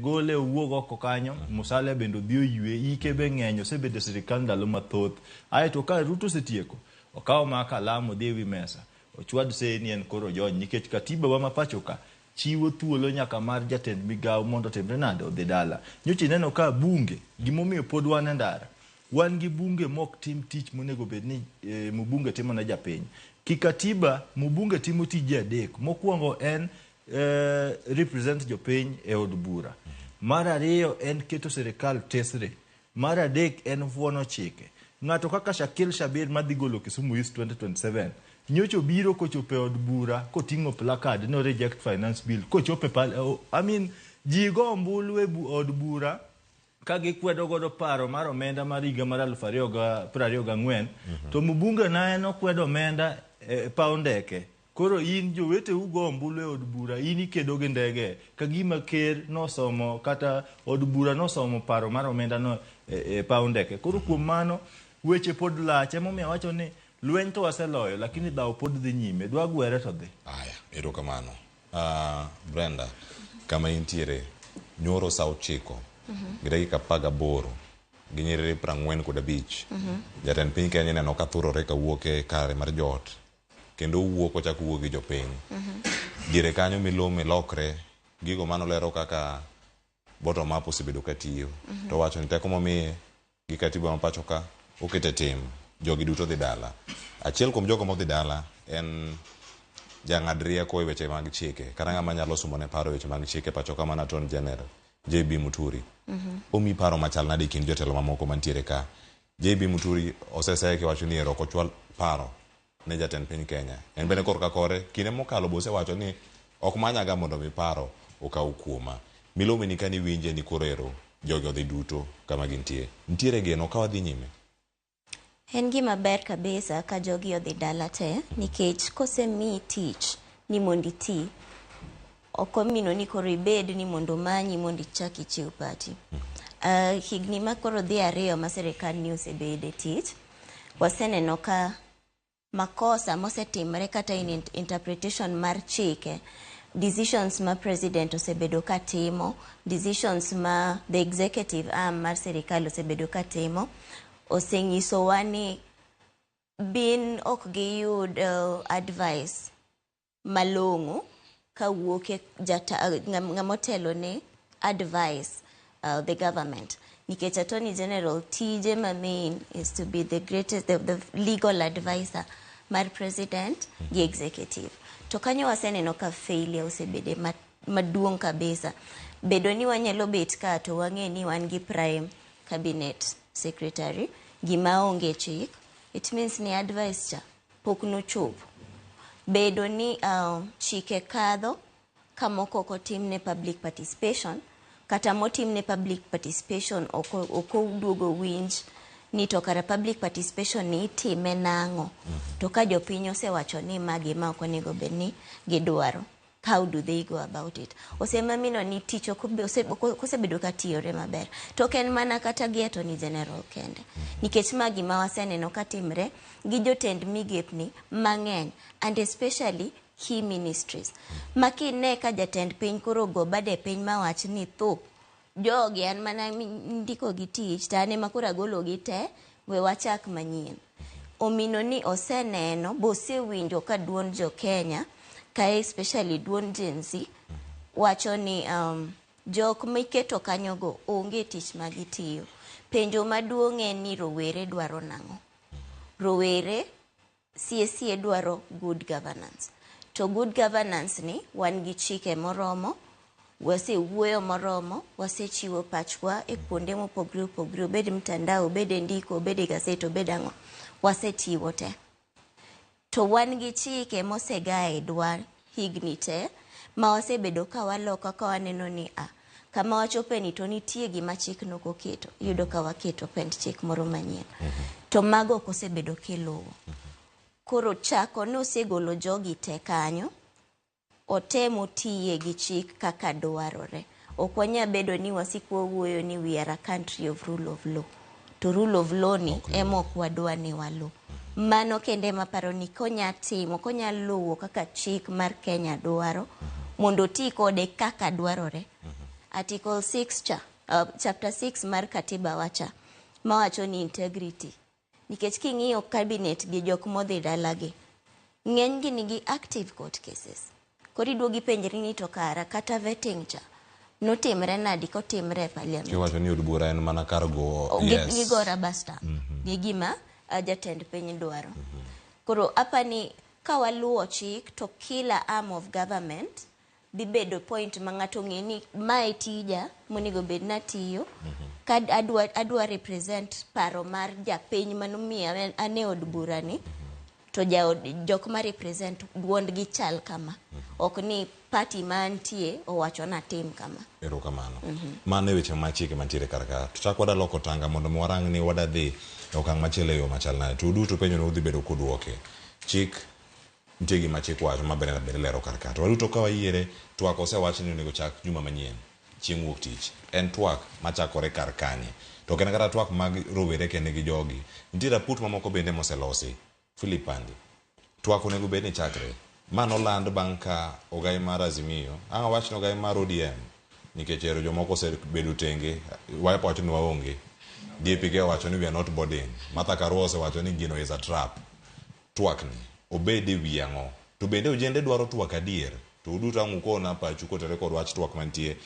gole owuog oko kanyo. Musalia bendo dhiyo yue, ike be ng'enyo osebedo sirikal ndalo mathoth. Aeto ka Ruto setieko, okawo ma kalamu dhi wi mesa. Ochwad se ni en koro jony nikech katiba wa mapachoka chiwo thuolo nyaka mar jatend migao mondo timre nade odhi dala. Nyocha neno ka bunge gimomiyo pod wan e ndara. Wan gi bunge mok tim tich monego bed ni mbunge timo na japiny. Kikatiba mbunge timo tije adek. Mokwongo en represent jopiny e od bura. Mar ariyo en keto sirikal tesre. Mar adek en vuono chike. Ng'ato kaka Shakil Shabir madhi golo Kisumu East 2027 nyocho biro kochope od bura koting'o placard no reject finance bill kochope ji go ombulu e od bura ka gikwedo godo paro mar omenda mar higa mar 2024 to mbunge na en okwedo omenda paw ndeke. Koro in jowete ugo ombulu e od bura, in ikedo gi ndege ka gima ker nosomo kata od bura nosomo paro mar omenda no paw ndeke. Koro kuom mano weche pod lach, emomiyo wacho ni lweny to waseloyo lakini dhaw pod dhi nyime, dwa gwere to dhi. Aya, erokamano. Brenda, kama intiere nyoro sa 9 gi dakika 18 gi nyiriri 45 jatend piny Kenya neno ka thurore kawuok e kare mar jot kendo wuok ochako wuok gi jopiny diere kanyo milome lokre gigo manolero kaka bottom up osebedo katiyo to wacho ni teko momiye gi katiba ma pacho ka okete tim jogi duto dhi dala. Achiel kuom jogo modhi dala en jang'ad rieko e weche mag chike kata ng'ama nyalo somo ne paro weche mag chike pacho ka mana Attorney General JB Muturi. Omi paro machal nade kind jotelo mamoko mantiere ka. JB Muturi oseseye kiwacho ni ero kochwal paro ne jatend piny Kenya. En bende korka kore kinde mokalo bose wacho ni ok manyaga mondo mi paro okaw kuoma. Milome ni kani winje ni korero jogi odhi duto kama gintie. Ntiere geno ka wadhi nyime. En gima ber kabisa ka jogi odhi dala te nikech kosemi tich ni mondo iti okomino ni koro ibed ni mondo manyi mondo ichak ichiw pati. Higni ma koro dhi 2 ma sirikal ni osebede tich waseneno ka makosa mosetimre kata in interpretation mar chike, decisions ma president osebedo katimo, decisions ma the executive arm mar sirikal osebedo katimo osenyisowa ni bin ok giyud advice malong'o kawuok e ng'amotelo ne advice the government. Nikech Attorney General tije ma main is to be the greatest, the legal advisor mar president gi executive. To kanyo waseneno ka failure osebede maduong' kabisa. Bedo ni wanyalo bet ka to wang'e ni wan gi prime cabinet secretary gima onge chik, it means ni advice cha pok nochopo. Bedo ni chike kadho kamoko kotimne public participation kata motimne public participation oko duogo winj ni to kara public participation ni itime nang'o to ka jopiny osewacho ni magi ma ok onego bed ni gidwaro. How do they go about it? Osemamino ni tich kosebedo katiyore maber. To ken mana kata gi Attorney General kende. Nikech magi ma waseneno katimre gi jotend migepni mang'eny and especially key ministries. Makine ka jatend piny koro go bade piny mawach ni tho jogi an mana ndiko gi tich tane makura golo gi te we wachak manyien. Omino ni oseneno bose winjo ka duond jo Kenya kae especially duond Gen Z wacho ni jok miketo kanyogo onge tich magitiyo. Penjo maduong' en ni rowere dwaro nang'o. Rowere CSC dwaro good governance. To good governance ni wan gi chike moromo, wasewuoyo moromo, wasechiwo pachwa e kuonde mopogre opogre, obed mtandao, obed ndiko, obed gaset, obed ang'o, wasechiwo te. To wan gi chike mosegae dwa higni te ma wasebedo ka waloka ka waneno ni kama wachope ni to nitie gima chik nokoketo, yudo ka waketo pend chik moro manyien. To mago kosebedo kiluwo. Koro chako nosegolo jogi te kanyo, otemo tiye gi chik kaka dwarore. Ok wanya bedo ni wasiko wuoyo ni we are a country of rule of law. To rule of law ni emo kwadwa ni walu. Mano kende maparo ni konya timo, konya luwo kaka chik mar Kenya dwaro, mondo ti kode kaka dwarore. Article 6 chapter 6 mar katiba wacha, mawacho ni integrity. Nikech king'iyo cabinet gi jok modhi dalagi, ng'eny gi nigi active court cases. Kori duogi penjri ni to kara kata vetting cha notimre nadi kotimre e parliament. Kiwacho ni od bura en mana kar go yes. Gigora basta. Gigima jatend piny dwaro. Koro apani ka waluwo chik to kila arm of government bibedo point ma ng'ato ng'e ni mae tija monego bed na tiyo ka adwa represent paro mar japiny manomiya ane od bura ni to jok ma represent duond gi chal kama ok ni party mantie owacho na tim kama. Erokamano. Mano e weche ma chike mantiere karaka. To chak wada loko tanga mondo mwarang ni wada dhi okang' machielo yo machal nade. To duto penjo no udhi bedo kuduoke. Chik nitie gima chik wacho maber na bere lero karaka. To waduto ka wayiere twak osewach ni onego chak juma manyien chieng' wuok tich. En twak machakore kar kanye. To ken kata twak mag rowere kende gi jogi. Nitie raput mamoko bende moselosi. Philip Pandi. Twak onego bed ni chakre. Mano land bang' ka ogai mar Azimio. Ang' wach no ogai mar ODM nikech ero jomoko osebedo tenge Wiper wacho ni waonge DPK wacho ni we are not boarding Martha Karua osewacho ni gino is a trap twak ni obede wi ang'o to bende ojende dwaro twak adier to uduto ang'u kona pachu kotere kod wach twak mantie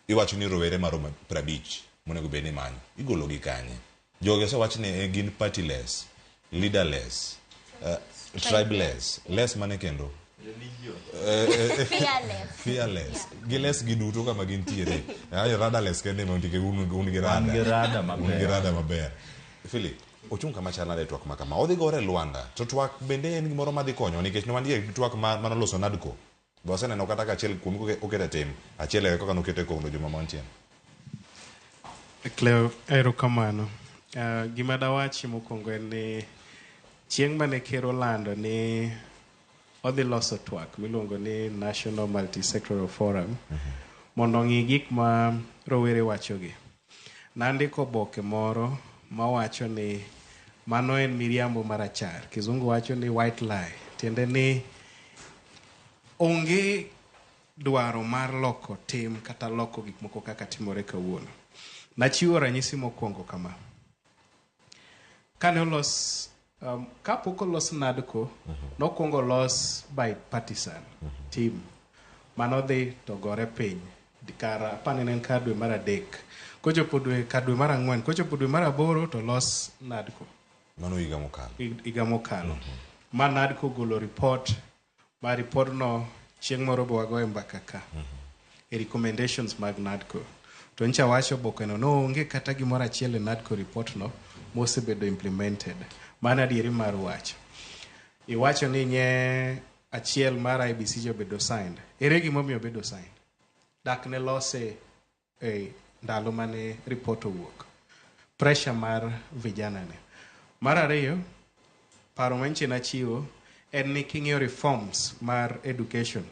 iwacho ni rowere maromo 50 monego bed ni manyo igolo gi kanye joge osewach ni gin partyless leaderless tribeless less mane kendo fearless giles giduto kama gintiere rudderless kende montike un gi rada maber Philip ochung kama chal nade twak makama odhi gore Luanda to twak bende en gimoro madhi konyo nikech nwandie twak manoloso Nadco boseneno kata kachiel kuom okete tim achiel kaka nokete kondo joma mantie Cleo erokamano gima dawachi mokwongo en ni chieng' mane ker olando ni odhi loso twak miluongo ni National Multi-Sectoral Forum mondo ng'i gik ma rowere wachogi. Nandiko oboke moro mawacho ni mano en miriambo marachar. Kizungu wacho ni white lie. Tiende ni onge dwaro mar loko tim kata loko gik moko kaka timore kawuono. Nachiwo ranyisi mokwongo kama. Kane olos kapok olos Nadco nokwongo los bipartisan team manodhi to gore piny kar apani en kar dwe mar 3 kochopo dwe mar 4 kochopo dwe mar 8 to los Nadco mano higa mokalo ma Nadco golo report ma report no chieng' moro bo wagoye mbaka ka e recommendations mag Nadco to ncha wacho bokeno no onge kata gimoro achiel e Nadco report no mosebedo implemented mana adieri mar wach iwacho ni nye achiel mar IBC jobedo signed ere gimomiyo bedo signed dak ne lose ndalo mane report owuok pressure mar vijana ne mar ariyo paro manche na chiwo en ni king'iyo reforms mar education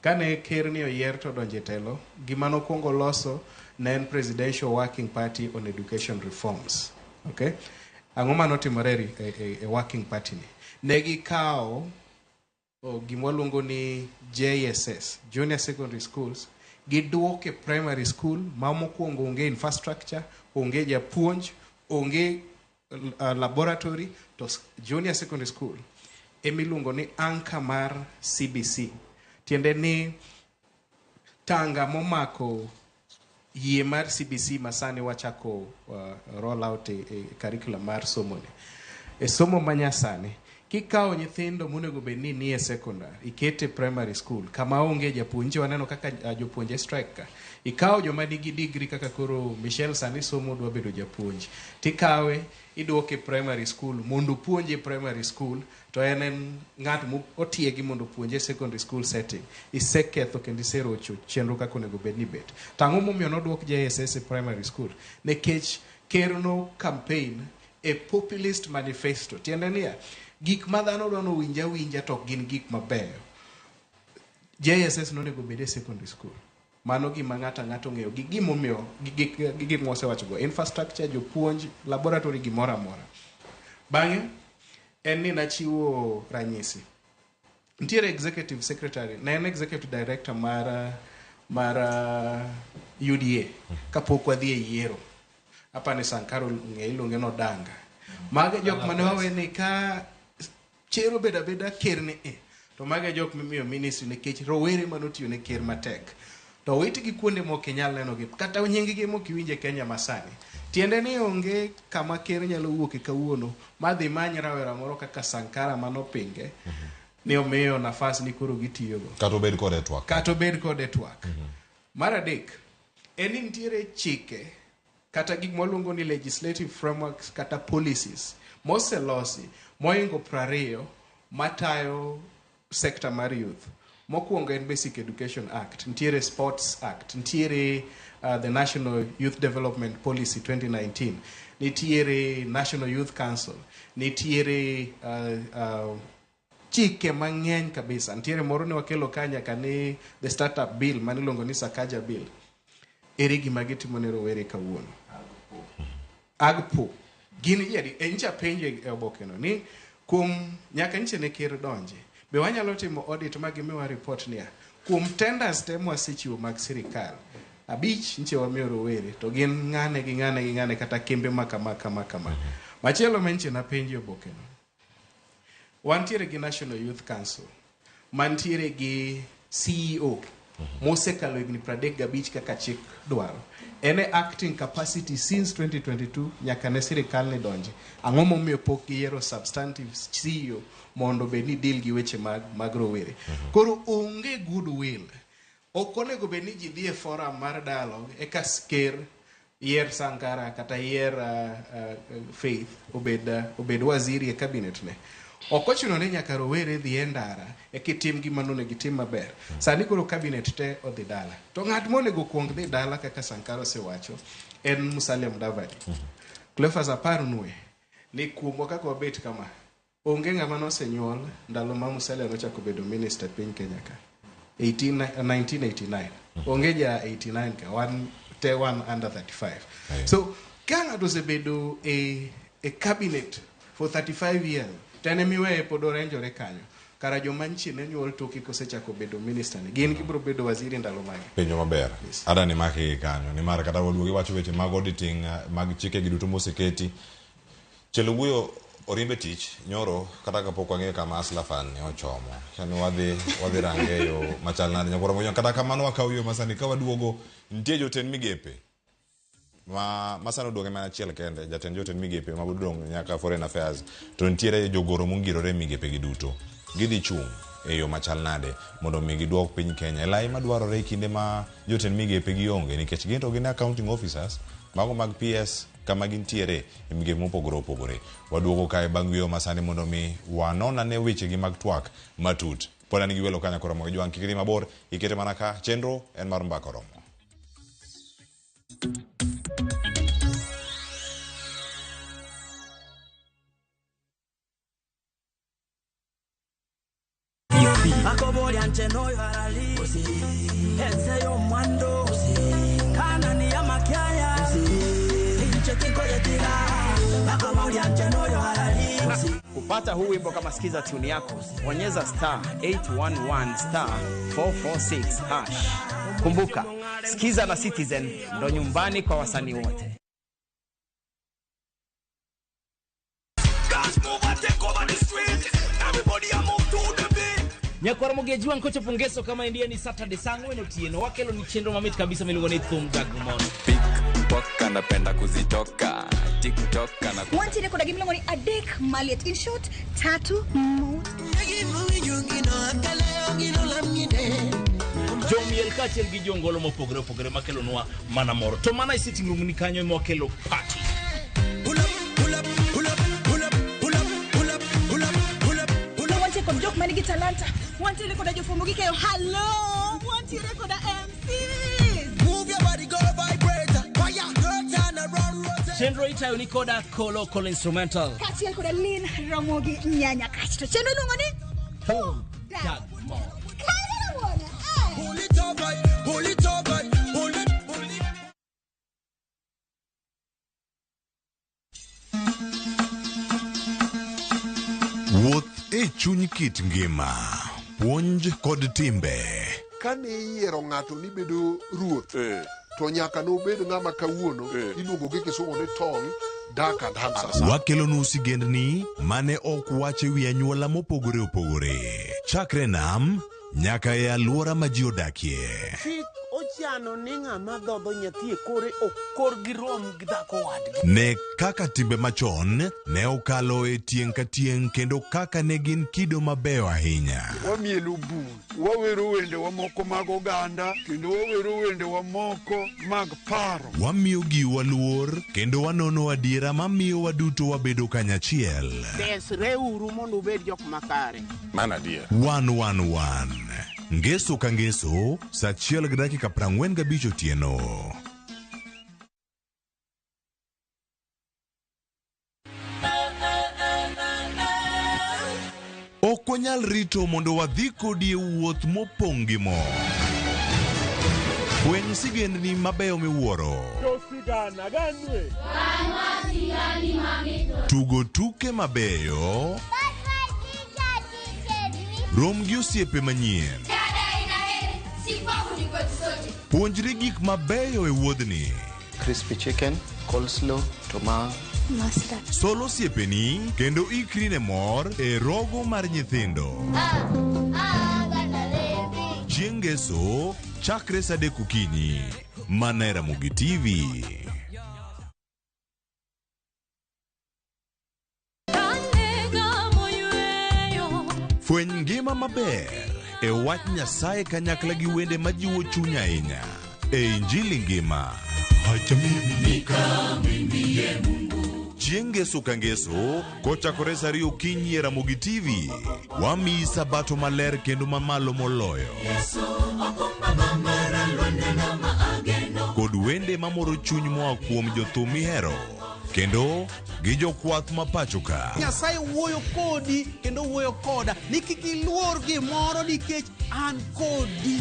kane ker ni oyier to donje telo gima nokwongo loso ne en Presidential Working Party on Education Reforms okay ang'o manotimore e working party ni negi kao gima luongo ni JSS Junior Secondary Schools giduoke primary school ma mokwongo onge infrastructure onge japuonj onge laboratory to Junior Secondary School emiluongo ni anchor mar CBC tiende ni tanga momako yie mar CBC masani wachako roll out e curriculum mar somo ni e somo manyasani kikao nyithindo monego bed ni e secondary ikete primary school kama onge japuonje waneno kaka jopuonje strike ka ikao joma nigi degree kaka koro Michelle sani somo dwa bedo japuonj tikawe iduoke primary school mondo puonje primary school to en ng'at otiegi mondo puonje secondary school setting iseketho kendo iserocho chenro kaka onego bed ni bet tang'o momiyo noduok JSS e primary school nekech ker no campaign a populist manifesto tiende niya gik ma dhano dwano winja to gin gik mabeyo JSS nonego bed e secondary school mano gima ng'ato ng'eyo gimomiyo gik mosewacho go infrastructure jopuonj laboratory gimoro amora bang'e en ni nachiwo ranyisi ntiere executive secretary na en executive director mar UDA kapok wadhi e yiero apane Sankaro iluonge no danga mage jok mane waweni ka chero beda ker ne to mage jok mimiyo ministry nikech rowere manotiyo ne ker matek to witgi kuonde mok inyal nenogi kata nyinggi mok iwinje Kenya masani tiende ni onge kama ker nyalo wuoke kawuono madhi many rawera moro kaka Sankara manopinge ni omiyo nafas ni koro gitiyogo kata obed kode twak mar adek en ni nitiere chike kata gik mwaluongo ni legislative frameworks kata policies moselosi moingo 20 matayo sector mar youth mokwongo en Basic Education Act ntiere Sports Act ntiere the National Youth Development Policy 2019 nitiere National Youth Council nitiere chike mang'eny kabisa ntiere moro ne wakelo kanya kane the startup bill maniluongo ni Sakaja bill ere gima gitimo ne rowere kawuono agpo gin yadi encha penje e obokeno ni kuom nyaka nche ne ker donje be wanyalo timo audit ma gimiwa report niya kuom tenders te mwasechiwo mag sirikal 5 nche wamiyo rowere to gin ng'ane gi ng'ane gi ng'ane kata kembe makama. Machielo menche na penji oboke no. Wantiere gi National Youth Council, mantiere gi CEO mosekalo higni 35 kaka chik dwaro. Ene acting capacity since 2022 nyaka ne sirikal ne donje. Ang'o momiyo pok giyiero substantive CEO mondo bed ni deal gi weche mag rowere. Koro onge goodwill. Ok onego bed ni ji dhi e forum mar dialogue eka sker yier Sankara kata yier Faith obed waziri e cabinet ne. Ok ochuno ni nyaka rowere dhi e ndara e kitim gima nonego gitim maber. Sani koro cabinet te odhi dala. To ng'at monego kuong dhi dala kaka Sankara osewacho en Musalia Mudavadi. Cleophas apar nue ni kuomwa kaka wabet kama onge ng'ama nosenyuol ndalo ma Musalia nochako bedo minister piny Kenya ka 1989. Onge ja 89 ka one under 35. So ka ng'ato osebedo e cabinet for 35 years tene miweye pod orenjore kanyo. Kara jomanchi ne nyuol toki kosechako bedo minister ni gin gibro bedo waziri ndalo mage. Penjo maber. Ada ni maki kanyo ni mara kata waduogi wacho weche mag auditing mag chike gi duto moseketi. Cheluguyo orimbe tich nyoro kata kapok wang'eyo kama Aslafan ne ochomo. Kendo wadhi rangeyo machal nade nyakora moyo kata kamano wakaw yo masani ka waduogo nitie jotend migepe. Masano duoge mana achiel kende jatend jotend migepe mabudong nyaka foreign affairs to nitiere jogoro mongirore migepe gi duto gidhi chung e yo machal nade mondo mi giduok piny Kenya lai madwarore kinde ma jotend migepe gi onge nikech gin to gin accounting officers mago mag PS kama gintiere e migepe mopogore opogore. Waduogo kae bang' wiyo masani mondo mi wanona ne weche gi mag twak matut. Pona nigi welo kanya kora mogi jwang kikiri mabor ikete mana ka chenro en mar Mbaka Oromo. Kupata huu wimbo kama sikiza tune yako, bonyeza *811 *446#. Kumbuka, sikiza na Citizen ndo nyumbani kwa wasanii wote. Nyakwara mogeji wan kocha pungeso kama india ni Saturday sangwe no tieno wakelo ni chenro mamit kabisa milugo ni Thum Gagmon. TikTok napenda kuzitoka TikTok na wanti rekoda gimlo ni adek maliet in short tatu mode Jomiel kachel gi jongolo mopogore makelo nwa mana moro to mana i sitting room ni kanyo mo kelo party. Kon jok manigi talanta wanti rekoda jofumo gi kayo hello wanti rekoda MCs move your body go vibrate fire turn around rotate chenro itayo ni koda Kolo instrumental kachiel koda Lin Ramogi Nyanya kachto chenro lungo ni Thum Gagmon hold it up right hold it up right hold it Wuoth e chuny kit ngima, puonj kod timbe. Kane iyiero ng'ato ni bedo ruoth, to nyaka nobed ng'ama kawuono iluongo gi kisungu ni tall, dark and handsome. Wakelonu sigendni mane ok wache wi anyuola mopogore opogore. Chakre nam nyaka e alwora ma ji odakie. Ochiano ni ng'ama dhodho nyathi e kore okor gi rom gi dhako wadgi. Ne kaka timbe machon ne okalo e tieng' ka tieng' kendo kaka ne gin kido mabeyo ahinya. Wamielo bul, wawero wende wa moko mag oganda, kendo wawero wende wa moko mag paro. Wamiyo giwa luor kendo wanono adiera mamiyo waduto wabedo kanyachiel. Desre uru mondo ubed jok makare. Mana dia. 111 Ngeso ka ngeso, saa 1:45 otieno. Ok wanyal rito mondo wadhi kodi e wuoth mopong' gi mo. Fweny sigendni mabeyo miwuoro. Tugo tuke mabeyo. Rom gi osiepe manyien. Dada inaeli, si kwangu ni kwetu sote. Puonjri gik mabeyo e wuodhni. Crispy chicken, coleslaw, tomato, mustard. Solo osiepeni kendo ikri ne mor e rogo mar nyithindo. Chieng' ngeso chakre saa 3 okinyi mana e Ramogi TV. Fweny ngima maber e wach Nyasaye kanyakla gi wende majiwo chuny ahinya e Injili ngima. Chieng' ngeso ka ngeso kochakore saa 2 okinyi e Ramogi TV, wamiyi sabato maler kendo mamalo moloyo kod wende mamoro chuny moa kuom jothum mihero kendo gi jokwath ma pacho ka. Nyasaye wuoyo kodi kendo wuoyo koda ni kik iluor gimoro nikech an kodi.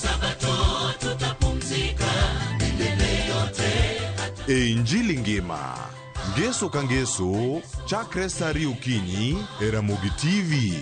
Sabato tutapumzika milele yote. E Injili ngima ngeso ka ngeso chakre saa 2 okinyi e Ramogi TV.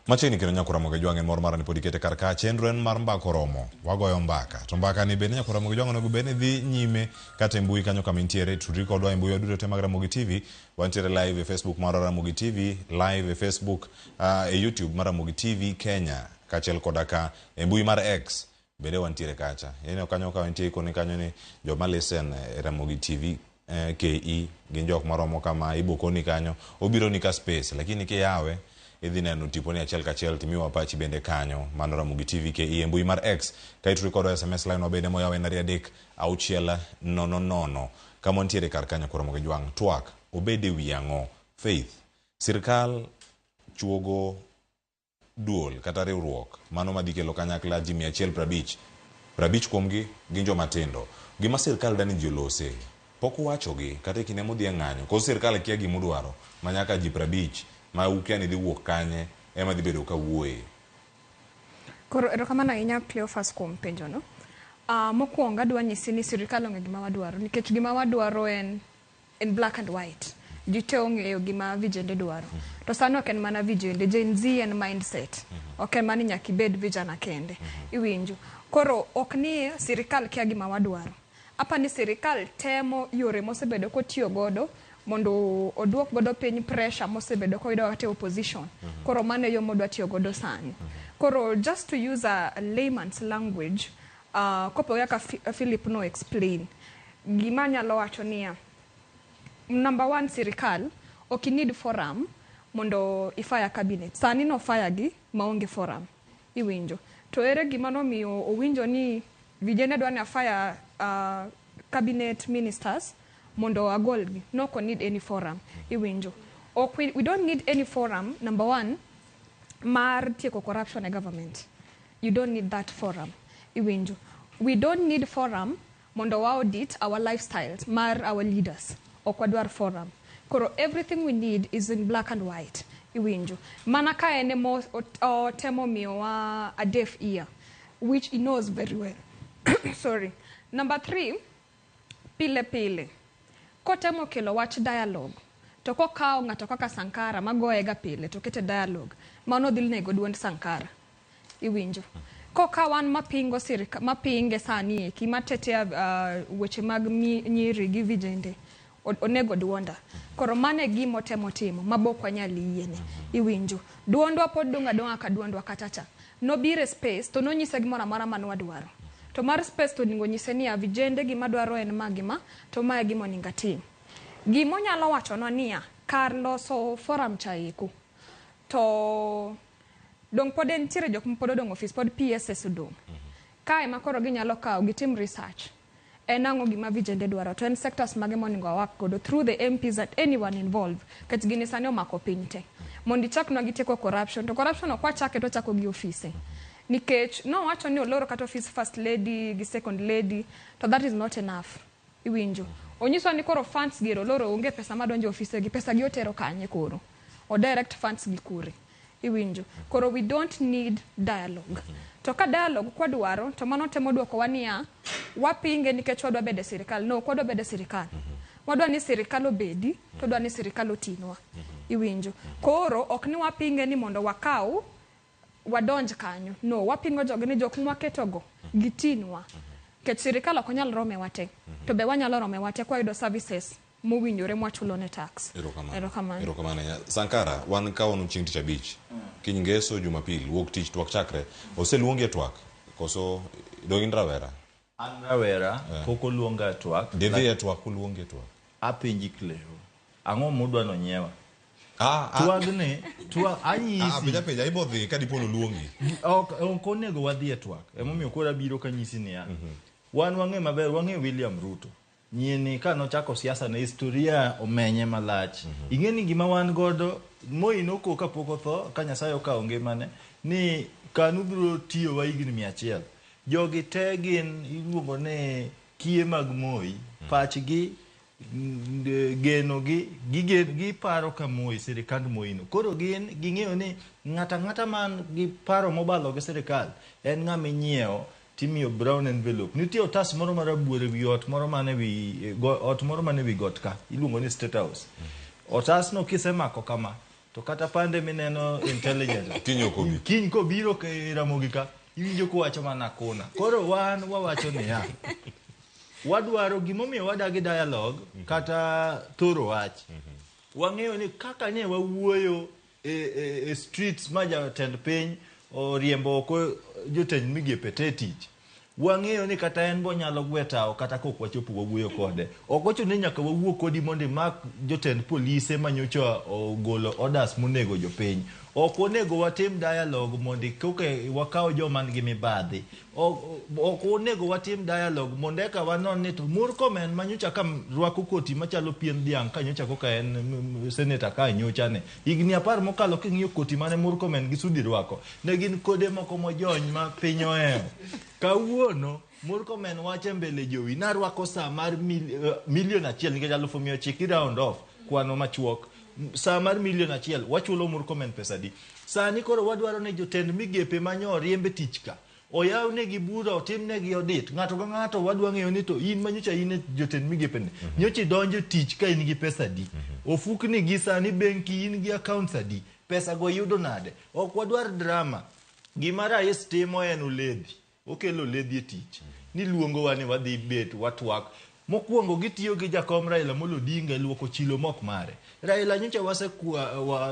Machini kino nyakura Ramogi Jwang'e mor mara ni podi kete karka chenro en mar mbako romo wagoyo mbaka to mbaka ni bende nyakura Ramogi Jwang'e no bende dhi nyime kata mbui kanyo kama intiere tudri kodwa mbui duto te mag Ramogi TV wantiere live e Facebook mar Ramogi TV live e Facebook e YouTube mar Ramogi TV Kenya kachel kodaka e mbui mar X bende wantiere kacha yene kanyo ka wantiere koni kanyo ni joma listen e Ramogi TV KE gin jok maromo kama ibokoni kanyo obiro ni ka space lakini ke yawe idhi neno tiponi achiel kachiel timiwa pachi bende kanyo mano Ramogi TV KE mbui mar X kaitu record SMS line wabende moyawe na 3-6-000 kama ntiere kar kanyo kwa Ramogi Jwang' twak obede wiang'o Faith sirkal chuogo duol kata riwruok mano madhi kelo kanyakla ji 150 kuomgi gin joma tindo gima sirkal dani ji olose pok wachogi kata kine modhi ng'anyo ko sirkal kia gimudwaro manyaka ji 50 ma ukiani dhi wuok kanye ema dhi bedo ka wuoye. Koro erokamano ahinya Cleophas kuom penjo no. Mokwongo adwa nyisi ni sirkal ong'e gima wadwaro nikech gima wadwaro en black and white. Ji te ong'eyo gima vijende dwaro. To sano ok en mana vijende, Gen Z en mindset. Ok en mana nyaka ibed vijana kende. Iwinjo. Koro ok ni sirkal kia gima wadwaro. Apa ni sirkal temo yore mosebedo kotiyo godo mondo oduok godo piny pressure mosebedo koyudo kate opposition. Koro mano yo modwa tiyo godo sani. Koro just to use a layman's language, kopo yaka Philip no explain. Gima nyalo wacho niya. Number 1 sirkal ok need forum mondo ifire cabinet. Sani no fire gi maonge forum. Iwinjo. To ere gima no miyo owinjo ni vijende dwa na fire cabinet ministers mondo agolgi. No ko need any forum. Iwinjo. We don't need any forum. Number 1, mar tieko corruption e government. You don't need that forum. Iwinjo. We don't need forum mondo wa audit our lifestyles mar our leaders. Okwadwar forum. Koro everything we need is in black and white. Iwinjo. Mana ka ene mo temo miyo wa a deaf ear, which he knows very well. Sorry. Number 3, pile. Kotemo kelo wach dialogue. To kokao ng'ato kaka Sankara magoega pile to kete dialogue. Mano dhil nego duond Sankara. Iwinjo. Koka wan mapingo mapinge sani eki matetea weche mag nyiri gi vijende. Onego duonda. Koro mane gimo temo timo mabokwa nyali yiene. Iwinjo. Duondwa pod donga ka duondwa kachacha. No bire space to no nyise gimora mara manwa dwaro. To mar space to ningo nyise ni vijende gima dwaro en magima to mae gimo ningatim. Gimo nyalo wacho no niya kar loso forum chaiku. To dong pod entiere jok mapod odong office pod PSS odong. Kae makoro ginyalo kawo gitim research. Enango gima vijende dwaro to en sectors mage moningo work godo through the MPs and anyone involved. Kat gini sani omako piny te. Mondi chak no giteko corruption. To corruption okwa chake to chako gi office. Nikech no wacho ni oloro kata office first lady gi second lady to that is not enough. Iwinjo. onyiso ni koro funds giro loro onge pesa madonjo ofise gi pesa gi otero kanye koro o direct funds gi kure iwinjo koro we don't need dialogue to ka dialogue kwa dwaro to mano temo dwoko wania wapinge nikech wadwa bede sirikal no kwadwa bede sirikal wadwa ni sirikal obedi to dwa ni sirikal otinwa iwinjo koro ok ni wapinge ni mondo wakau wadonj kanyo no wapingo jogo ni jok mwaketogo gitinwa kech sirikal ok nyal rome wate to be wanyalo rome wate kwa yudo services mowinjore mwachulo ne tax erokamano Sankara wan kaonu chieng' tich abich kiny ngeso jumapil wuok tich twak chakre oseluongi e twak koso dongin rawera an rawera pok oluonga twak didhi e twak uluongi e twak apenji Cleo ang'o mudwa no nyiewa twagni twak anyisi penja ibo dhi ka dipo oluongi ok onego wadhi e twak emomiyo koro abiro kanyisi niya wan wang'e maber wang'e William Ruto nyieni ka nochako siasa na historia omenye malach ing'eni gima wan godo Moi noko kapok otho ka Nyasaye okawo ngimane ni kanu biro tiyo wa higni 100 jogi te gin iluongo ne kie mag Moi pachgi genogi giparo ka Moi sirikand Moi no koro gin ging'eyo ni ng'ata man gi paro mobalo gi sirikal en ng'ama inyiewo timiyo brown envelope nitie otas moro marabuor ewi ot moro mane wi got ka iluongo ni State House otas no kisemako kama to kata pande mineno intelligence kiny kobiro ke Ramogi ka iwinjo kowacho mana kona koro wan wawacho niya wadwaro gimomiyo wadagi dialogue kata thoro wach wang'eyo ni kaka ne wawuoyo e streets ma jatend piny oriembo oko jotend migepe te tich wang'eyo ni kata en bo nyalo gwetao kata kok wachopo wawuoyo kode ok ochuno ni nyaka wawuo kodi mondo mak jotend polise manyocha ogolo orders monego jopiny ok onego watim dialogue mondo koke wakao joma nigi mibadhi ok onego watim dialogue mondo eka wanon ni to Murkomen manyocha kam rwako koti machalo pien dhiang' kanyocha koka en senator ka nyocha ne igni 10 mokalo king'iyo koti mane Murkomen gi Sudi rwako ne gin kode moko mojony ma piny ohero kawuono Murkomen wache mbele jowi narwako saa mar milion 1 nikech 1,900 round off kwano machuok saa mar milion 1 wachulo Murkomen pesa di sani koro wadwaro ne jotend migepe manyo riembe tich ka oyaw ne gi bura otim ne gi audit ng'ato ka ng'ato wadwa ng'eyo ni to in manyocha in jotend migepe ne nyocha donjo tich ka in gi pesa di ofukni gi sani benki in gi accounts adi pesa go yudo nade ok wadwar drama gima rais timo en uledhi okelo ledhi e tich ni luongo wa ni wadhi bet watwak mokwongo gitiyo gi jakom Raila Amolo Odinga luoko chilo mok mare Raila nyocha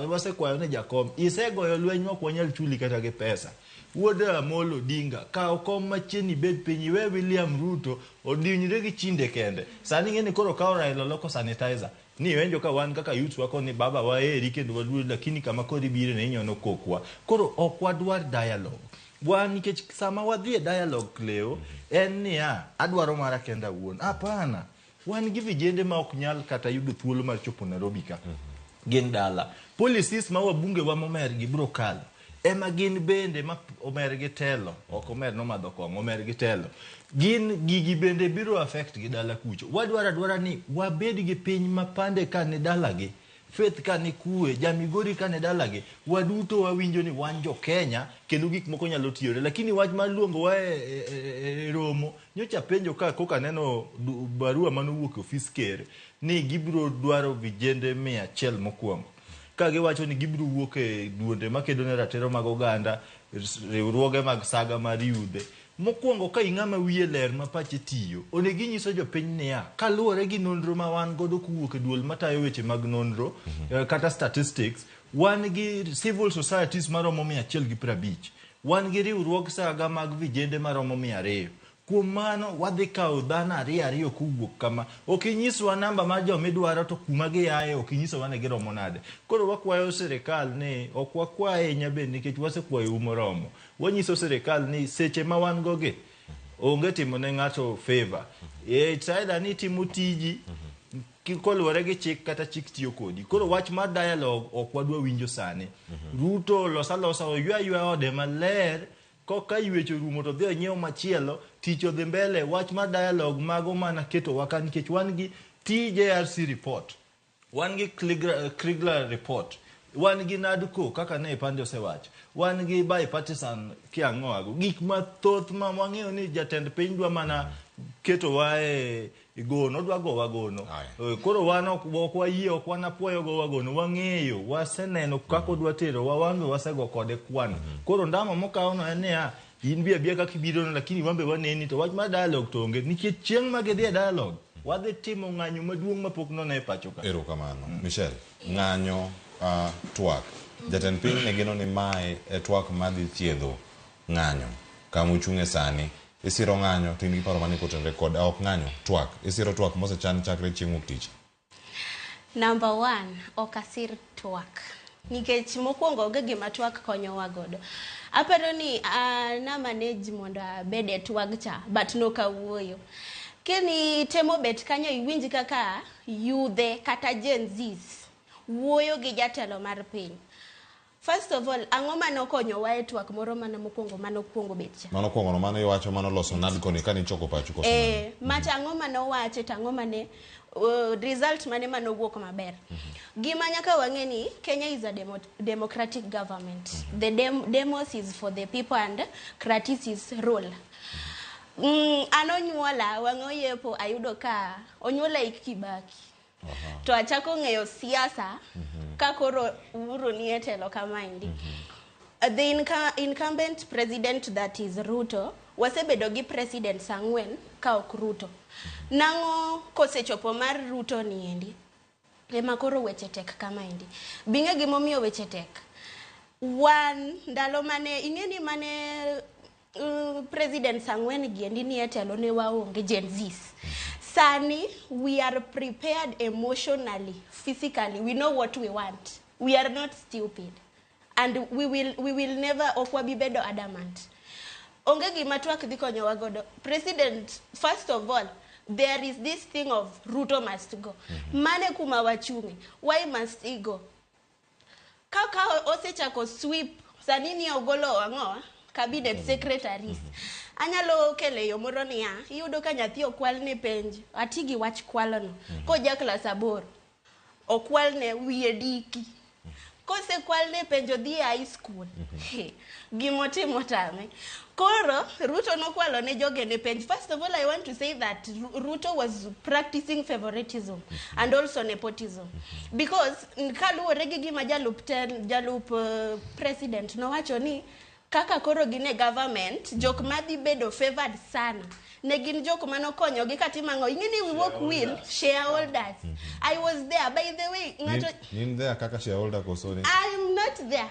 wasekwayo ne jakom isegoyo lweny mok wanyal chuli kata gi pesa wuod Amolo Odinga kawo kom machiegni bed piny iwe William Ruto odinyre gi chinde kende sani ng'eni koro kawo Raila loko sanitizer ni wenjo ka wan kaka youth wako ni baba waeri kendo waduo lakini kama kodi bire ne inyono kokwa koro ok wadwar dialogue wan nikech sama wadhi dialogue Cleo en niya adwaro mara kenda wuon hapana wan gi vijende ma ok nyal kata yudo thuolo mar chopo Nairobi ka gin dala policies ma wabunge wa momer gi bro kalo ema gin bende ma omer gi telo ok omer no madho kong'o omer gi telo gin gigi bende biro affect gi dala kucho wadwara ni wabed gi piny mapande ka ni dala gi Faith ka ni kuwe Jamigori ka ni dala gi waduto wawinjo ni wan jo Kenya kendo gik moko nyalo tiyore lakini wach maluongo wa romo nyocha penjo ka koka neno barua manowuok office ker ni gibiro dwaro vijende 100 mokwongo ka giwacho ni gibiro wuok e duonde makedo ne ratiro mag oganda riwruoge mag saga mar yudhe mokwongo ka ing'ama wiye ler ma pache tiyo onegi nyiso jopiny niya kaluwore gi nonro ma wan godo kuwuok e duol matayo weche mag nonro kata statistics wan gi civil societies maromo 150 wan gi riwruog saga mag vijende maromo 200 kuom mano wadhi kawo dhano ariyo kuwuok kama ok inyiswa namba mar jomidwaro to kuma giaye ok inyisowa ne giromo nade koro wakwayo sirikal ni ok wakwaye nyabe nikech wasekwayo umoromo wanyiso sirikal ni seche ma wan goge onge timo ne ng'ato favor saida ni timo tiji koluwore gi chik kata chik tiyo kodi koro wach mar dialogue ok wadwa winjo sani Ruto losa oywa ode maler koka ywecho rumo to dhi nyiewo machielo tich odhi mbele wach mar dialogue mago mana keto waka nikech wan gi TJRC report, wan gi Kriegler report, wan gi Naduko kaka ne pande osewacho, wan gi bipartisan kiang'oago, gik mathoth ma wang'eyo ni jatend piny dwa mana keto wae gono, dwa go wagono. Koro wan ok wayie, ok wan apuoyo go wagono, wang'eyo, waseneno kako dwa tero, wawange wasego kode kwano. Koro ndamo mokawono en niya, in bi abia kaka ibirono lakini wambe waneni to wach ma dialogue to onge nikech chieng' ma gidhi e dialogue wadhi timo ng'anyo maduong' mapok nono e pacho ka. Erokamano. Michelle, ng'anyo twak. Jatend piny ne geno ni mae e twak madhi thiedho ng'anyo. Kama uchung'e sani, isiro ng'anyo to in gi paro mane kotenre kod ok ng'anyo twak. Isiro twak mosechan chakre chieng' wuok tich. Number 1, ok asir twak. Nikech mokwongo onge gima twak konyowa godo. Aparo ni na manage mondo abed e twag cha, but no kawuoyo. Kini temo bet kanyo iwinj kaka yudhe kata Gen Zs wuoyo gi jatelo mar piny. First of all, ang'o mano konyowa e twak moro mana mokwongo bet cha. Mano kwongo no mano iwacho mano loso Nadco ni kani choko pacho koso. Mata ang'o mano wache tang'o mane result mane mano wuok maber. Gima nyaka wang'e ni Kenya is a democratic government. The demos is for the people and kratis is rule. Anonyuola wang'o yepo ayudo ka onyuola Kibaki. To achako ng'eyo siasa ka koro Uhuru ni e telo kamaendi. The incumbent president that is Ruto wasebedo gi president ang'wen ka ok Ruto. Nang'o kosechopo mar Ruto ni endi ema koro weche tek kamaendi. Binge gimomiyo weche tek. Wan ndalo mane ing'eni mane president ang'wen gi endi ni e telo ne waonge Gen Zs. Sani, we are prepared emotionally, physically. We know what we want. We are not stupid. And we will never okwabibedo adamant. Onge gima twak dhi konyowa godo. President, first of all, there is this thing of Ruto must go. Mane kuma wachungi. Why must he go? Kaka osechako sweep, sanini ogolo ang'oa, cabinet secretaries. Anyalo kele yo moro niya, iyudo ka nyathi okwal ne penj, atigi wach kwalono. Ko ja klas 8, okwal ne wiye diki. Kose kwal ne penjo dhi high school. Gimotimo tame. Koro, Ruto no kwalo ne joge ne penj. First of all, I want to say that Ruto was practicing favoritism and also nepotism. Because, kaluwore gi gima jalup president no wacho ni, kaka koro gine government, jok madhi bedo favored sana. Ne gin jok mano konyo gi katimango. Ingini we work with shareholders. I was there. By the way, Nin there kaka shareholder kosoni. I'm not there.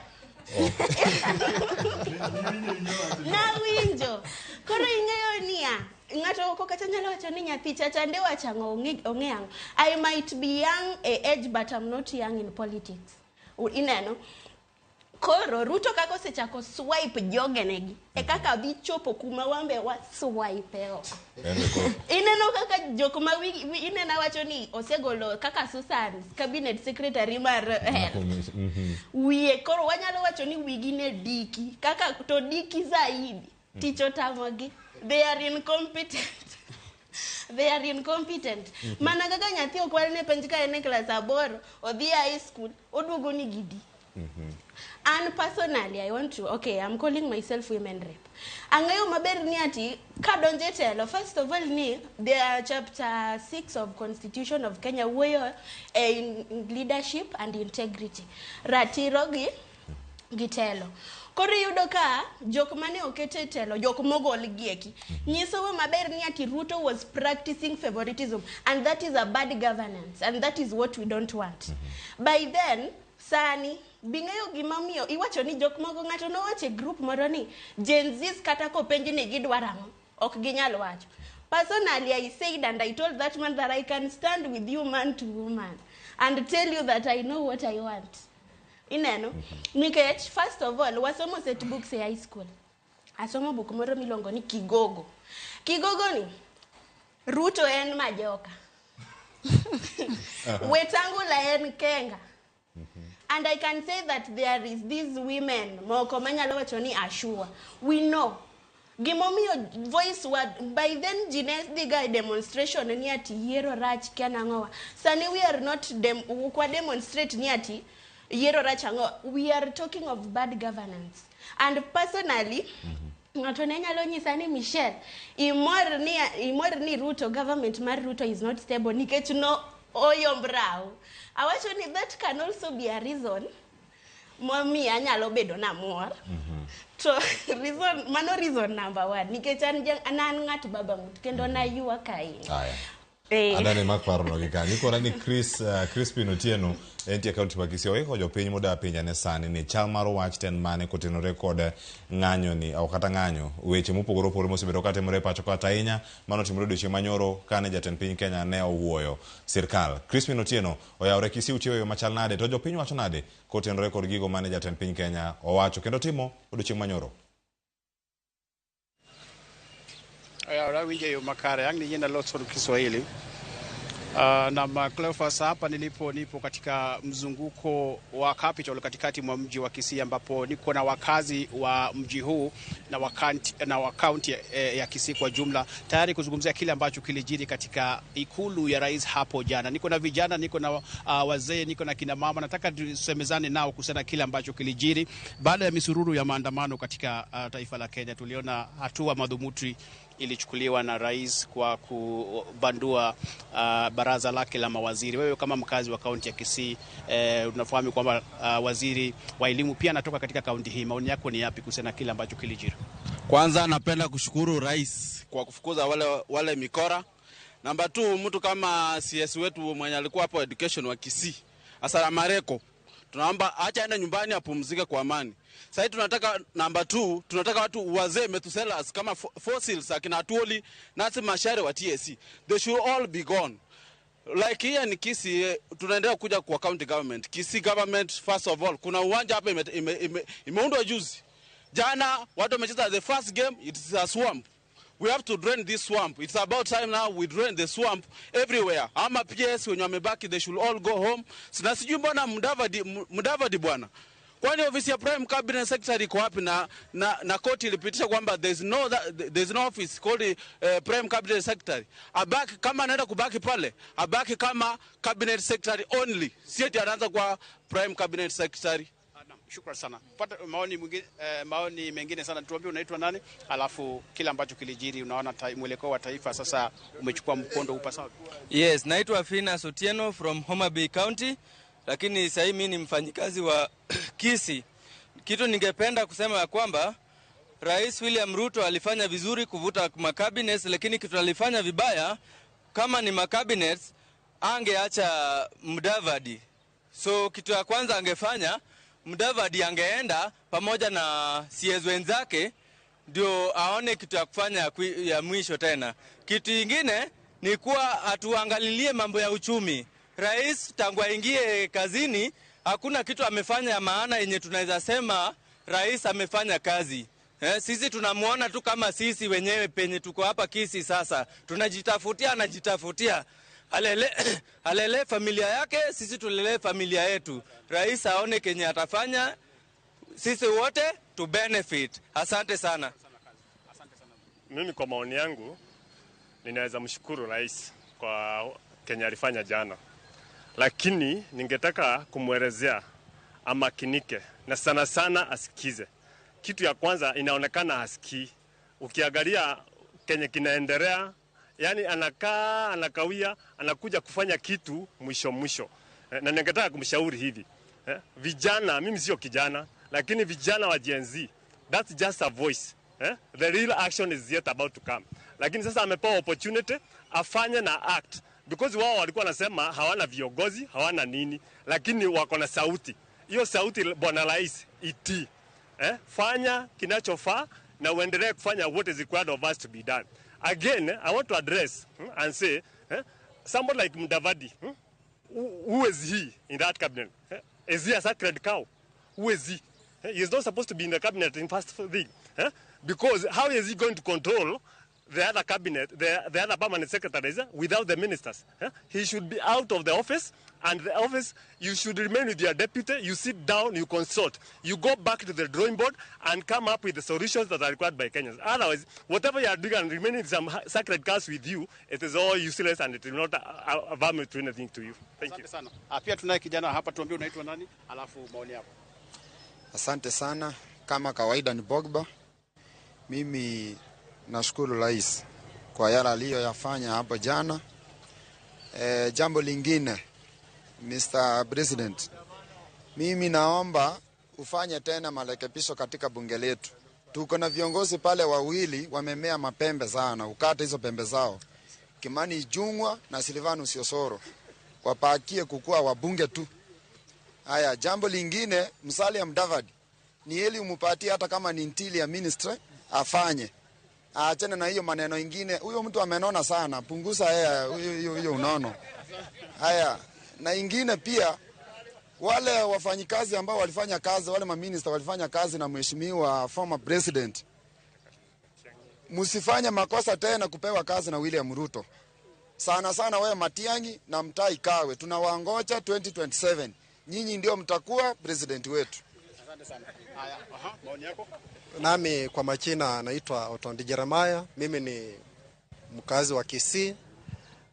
Na winjo. Koro ing'eyo niya. Ng'ato ko kata nyalo wacho ni nyathi chacha nde wachango ong'eang. I might be young age but I'm not young in politics. Ineno. Koro Ruto kako sechako swipe jogenegi. E kaka dhi chopo kuma wambe wa swipe oko. Ineno kaka jok ma inena wacho ni osegolo kaka Susan cabinet secretary mar wiye koro wanyalo wacho ni wigi ne diki kaka to diki zaidi ticho tamogi. They are incompetent. They are incompetent. Mana kaka nyathi okwal ne penj ka ene class 8 odhi high school oduogo ni gidi. And personally, I'm calling myself women rep. Angayo maber ni ati kadonje telo. First of all ni there are chapter 6 of Constitution of Kenya where in leadership and integrity. Ratiro gi telo. Koro yudo ka jok mane okete telo, jok mogol gieki. Nyisowa maber ni ati Ruto was practicing favoritism and that is a bad governance and that is what we don't want. By then, sani bingeyo gimamiyo iwacho ni jok moko ng'ato no wache group moro ni Gen Zs kata ko penji ni gidwarango ok ginyal wacho. Personally, I said and I told that man that I can stand with you man to woman and tell you that I know what I want. Ineno nikech first of all wasomo set books e high school. Asomo book moro milongo ni Kigogo. Kigogo ni Ruto en majoka. Wetangula en kenga. And I can say that there is these women, moko manyalo wacho ni Ashua. We know Gimomio voice word by then Gines the guy demonstration ni ati yero rach kana ngowa. Sani we are not kwa demonstrate ni ati yero rach ngowa. We are talking of bad governance. And personally, ngatonenya lo nyisani Michelle, imor ni Ruto government mar Ruto is not stable nikech no oyombrao. Awachoni that can also be a reason mommy anyalo bedo na mor. So reason number 1 nikech anan ngat baba mut kendo na yuwa kai. Adane makwarono gi kanyo. Ikora ni Crispin Otieno entie kaunti makisio eko jo piny moda pinya ne sani ni chal mar wach ten mane kotenore kod ng'anyo ni au kata ng'anyo weche mopogore opogore mosebedo ka timore pacho kata ahinya mano timore odiochieng' manyoro kane jatend piny Kenya ne owuoyo sirkal. Crispin Otieno oyawre Kisii utiyo yo machal nade to jo piny wacho nade kotenore kod gigo mane jatend piny Kenya owacho kendo timo odiochieng' manyoro. Oyawre winje yo makare ang ni yenda lots for Kiswahili. Na Cleophas hapa nipo katika mzunguko wa capital katikati mwa mji wa Kisii ambapo niko na wakazi wa mji huu na wa county ya Kisii kwa jumla tayari kuzungumzia kile ambacho kilijiri katika ikulu ya rais hapo jana. Niko na vijana, niko na wazee, niko na kina mama. Nataka tusemezane nao kuhusiana kile ambacho kilijiri baada ya misururu ya maandamano katika taifa la Kenya. Tuliona hatua madhumuti ilichukuliwa na rais kwa kubandua baraza lake la mawaziri. Wewe kama mkazi wa kaunti ya Kisii unafahamu kwamba waziri wa elimu pia anatoka katika kaunti hii. Maoni yako ni yapi kuhusiana kile ambacho kilijiri? Kwanza napenda kushukuru rais kwa kufukuza wale mikora. Namba 2, mtu kama CS wetu mwenye alikuwa hapo education wa Kisii, Asara Mareko, tunaomba acha aende nyumbani apumzike kwa amani. Sasa tunataka namba 2, tunataka watu wazee Methuselas kama fossils akina Tuoli, Nasi Mashare wa TSC. They should all be gone. Like here ni Kisii, tunaendelea kuja kwa county government. Kisii government first of all, kuna uwanja hapa imeundwa juzi. Jana watu wamecheza the first game, it's a swamp. We have to drain this swamp. It's about time now we drain the swamp everywhere. Ama PS wenye wamebaki they should all go home. Sina sijui mbona Mudavadi bwana. Kwani ofisi ya Prime Cabinet Secretary iko wapi na koti ilipitisha kwamba there's no office called Prime Cabinet Secretary. Abaki kama anaenda kubaki pale, abaki kama Cabinet Secretary only. Sieti anaanza kwa Prime Cabinet Secretary. Shukrani sana. Pata maoni mengine sana. Tuambie unaitwa nani? Alafu kila ambacho kilijiri unaona mwelekeo wa taifa sasa umechukua mkondo upasao. Yes, naitwa Finas Otieno from Homa Bay County. Lakini sasa mimi ni mfanyikazi wa Kisii. Kitu ningependa kusema ya kwamba Rais William Ruto alifanya vizuri kuvuta makabinets, lakini kitu alifanya vibaya kama ni makabinets angeacha Mudavadi. So kitu ya kwanza angefanya Mudavadi angeenda pamoja na CS wenzake ndio aone kitu ya kufanya ya mwisho tena. Kitu kingine ni kuwa atuangalilie mambo ya uchumi. Rais tangu aingie kazini hakuna kitu amefanya ya maana yenye tunaweza sema rais amefanya kazi. Sisi tunamuona tu kama sisi wenyewe penye tuko hapa Kisii sasa. Tunajitafutia, anajitafutia. Alele familia yake, sisi tulele familia yetu. Rais aone kenye atafanya, sisi wote to benefit. Asante sana. Mimi kwa maoni yangu ninaweza mshukuru rais kwa Kenya alifanya jana. Lakini ningetaka kumwelezea amakinike na sana sana asikize. Kitu ya kwanza inaonekana hasikii. Ukiangalia Kenya kinaendelea, yani anakawia, anakuja kufanya kitu mwisho. Na ningetaka kumshauri hivi. Vijana, mimi sio kijana, lakini vijana wa Gen Z, that's just a voice. The real action is yet about to come. Lakini sasa amepewa opportunity afanye na act. Because wao walikuwa nasema hawana viongozi, hawana nini, lakini wako na sauti. Hiyo sauti bwana rais iti. Fanya kinachofaa na uendelee kufanya what is required of us to be done. Again, I want to address and say, somebody like Mudavadi, who is he in that cabinet? Is he a sacred cow? Who is he? He is not supposed to be in the cabinet in first thing. Because how is he going to control the other cabinet, the other permanent secretaries without the ministers. He should be out of the office, and the office, you should remain with your deputy, you sit down, you consult, you go back to the drawing board and come up with the solutions that are required by Kenyans. Otherwise, whatever you are doing and remaining some sacred cows with you, it is all useless and it will not avail to anything to you. Thank you. Sana. Pia tunaye kijana hapa, tuambie unaitwa nani, alafu maoni yako. Asante sana, kama kawaida ni Bogba. Mimi nashukuru rais kwa yale aliyoyafanya hapo jana. Jambo lingine, Mr. President, mimi naomba ufanye tena marekebisho katika bunge letu. Tuko na viongozi pale wawili wamemea mapembe sana, ukate hizo pembe zao. Kimani Ichung'wah na Silvanus Osoro wapakie kukua wabunge tu. Haya, jambo lingine, Musalia Mudavadi ni heli umupatie hata kama ni interior ministry afanye. Achana na hiyo maneno ingine. Huyo mtu amenona sana, punguza hiyo unono. Haya, na ingine pia wale wafanyikazi ambao walifanya kazi, wale maminister walifanya kazi na mheshimiwa former president, msifanye makosa tena kupewa kazi na William Ruto. Sana sana wewe Matiang'i na Mutahi Kagwe, tunawaangoja 2027. Nyinyi ndio mtakuwa president wetu. Asante sana. Haya, maoni yako? Nami kwa majina naitwa Otondi Jeremiah, mimi ni mkazi wa Kisii,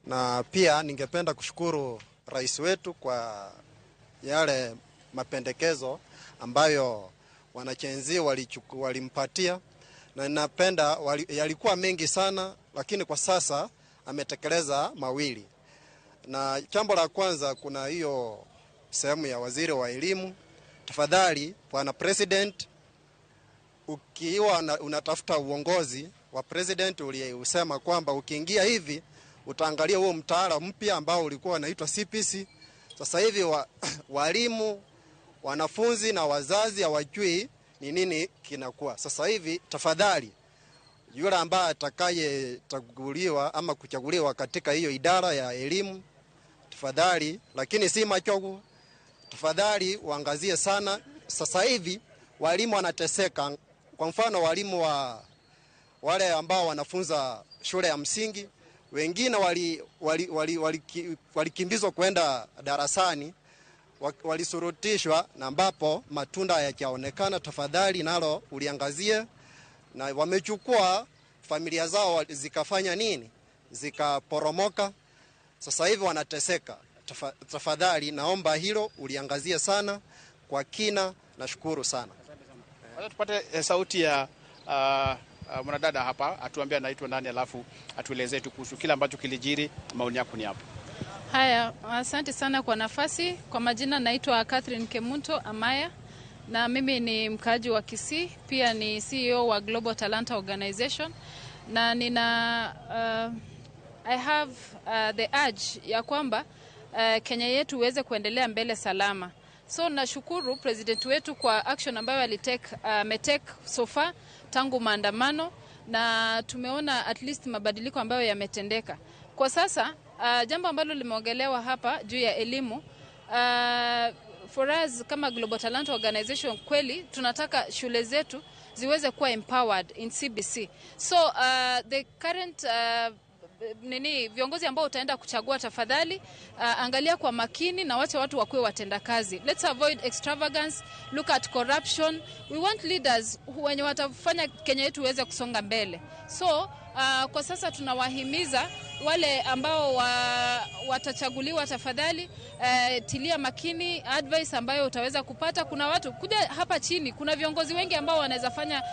na pia ningependa kushukuru rais wetu kwa yale mapendekezo ambayo wanachenzi walimpatia, na ninapenda yalikuwa mengi sana, lakini kwa sasa ametekeleza mawili. Na jambo la kwanza, kuna hiyo sehemu ya waziri wa elimu. Tafadhali bwana president, ukiwa unatafuta uongozi wa president, uliusema kwamba ukiingia hivi utaangalia huo mtaala mpya ambao ulikuwa unaitwa CPC. Sasa hivi walimu, wanafunzi na wazazi hawajui ni nini kinakuwa. Sasa hivi tafadhali yule ambaye atakayechaguliwa ama kuchaguliwa katika hiyo idara ya elimu, tafadhali, lakini si machogo, tafadhali uangazie sana. Sasa hivi walimu wanateseka. Kwa mfano walimu wale ambao wanafunza shule ya msingi, wengine walikimbizwa kwenda darasani, walisurutishwa na ambapo matunda hayajaonekana. Tafadhali nalo uliangazie, na wamechukua familia zao zikafanya nini? Zikaporomoka. Sasa hivi wanateseka. Tafadhali naomba hilo uliangazie sana kwa kina. Nashukuru sana. Wacha tupate sauti ya mwanadada hapa, atuambie anaitwa nani, alafu atuelezee tu kuhusu kile ambacho kilijiri. Maoni yako ni hapo. Haya, asante sana kwa nafasi. Kwa majina naitwa Catherine Kemunto Amaya, na mimi ni mkaaji wa Kisii, pia ni CEO wa Global Talanta Organization, na I have the urge ya kwamba Kenya yetu iweze kuendelea mbele salama. So nashukuru president wetu kwa action ambayo ametake so far tangu maandamano, na tumeona at least mabadiliko ambayo yametendeka. Kwa sasa jambo ambalo limeongelewa hapa juu ya elimu, for us kama Global Talanta Organization, kweli tunataka shule zetu ziweze kuwa empowered in CBC. So the current viongozi ambao utaenda kuchagua, tafadhali angalia kwa makini na wacha watu wakuwe watenda kazi. Let's avoid extravagance, look at corruption. We want leaders wenye watafanya Kenya yetu iweze kusonga mbele. So kwa sasa tunawahimiza wale ambao watachaguliwa, tafadhali tilia makini advice ambayo utaweza kupata. Kuna watu kuja hapa chini, kuna viongozi wengi ambao wanaweza fanya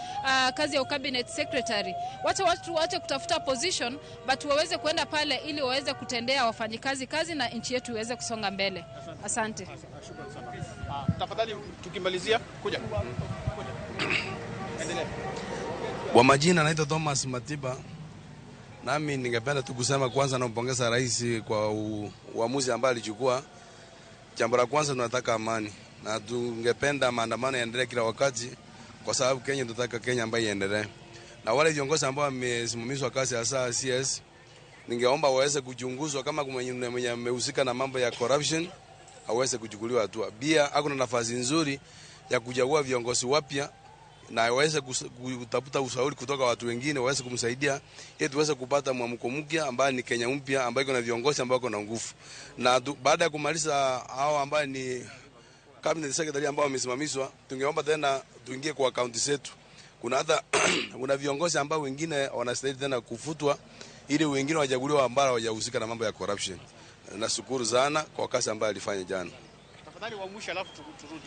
kazi ya cabinet secretary. Wacha watu waache kutafuta position, but waweze kwenda pale ili waweze kutendea wafanyikazi kazi na nchi yetu iweze kusonga mbele. Asante. Shukrani sana. Tafadhali tukimalizia kuja. Endelea. Kwa majina naitwa Thomas Matiba. Nami ningependa tu kusema kwanza nampongeza rais kwa uamuzi ambao alichukua. Jambo la kwanza, tunataka amani na tungependa maandamano yaendelee kila wakati, kwa sababu Kenya tunataka Kenya ambayo iendelee. Na wale viongozi ambao wamesimamishwa kazi hasa CS, ningeomba waweze kuchunguzwa, kama mwenye amehusika na mambo ya corruption aweze kuchukuliwa hatua. Pia hakuna nafasi nzuri ya kuchagua viongozi wapya na waweze kutafuta ushauri kutoka watu wengine, waweze kumsaidia ili tuweze kupata mwamko mpya ambaye ni Kenya mpya ambayo iko na viongozi ambao na nguvu. Na baada ya kumaliza hao ambao ni cabinet secretary ambao wamesimamishwa, tungeomba tena tuingie kwa akaunti zetu. Kuna hata kuna viongozi ambao wengine wanastahili tena kufutwa ili wengine wachaguliwe ambao hawajahusika na mambo ya corruption. Nashukuru sana kwa kazi ambayo alifanya jana. Tafadhali wa mwisho alafu turudi.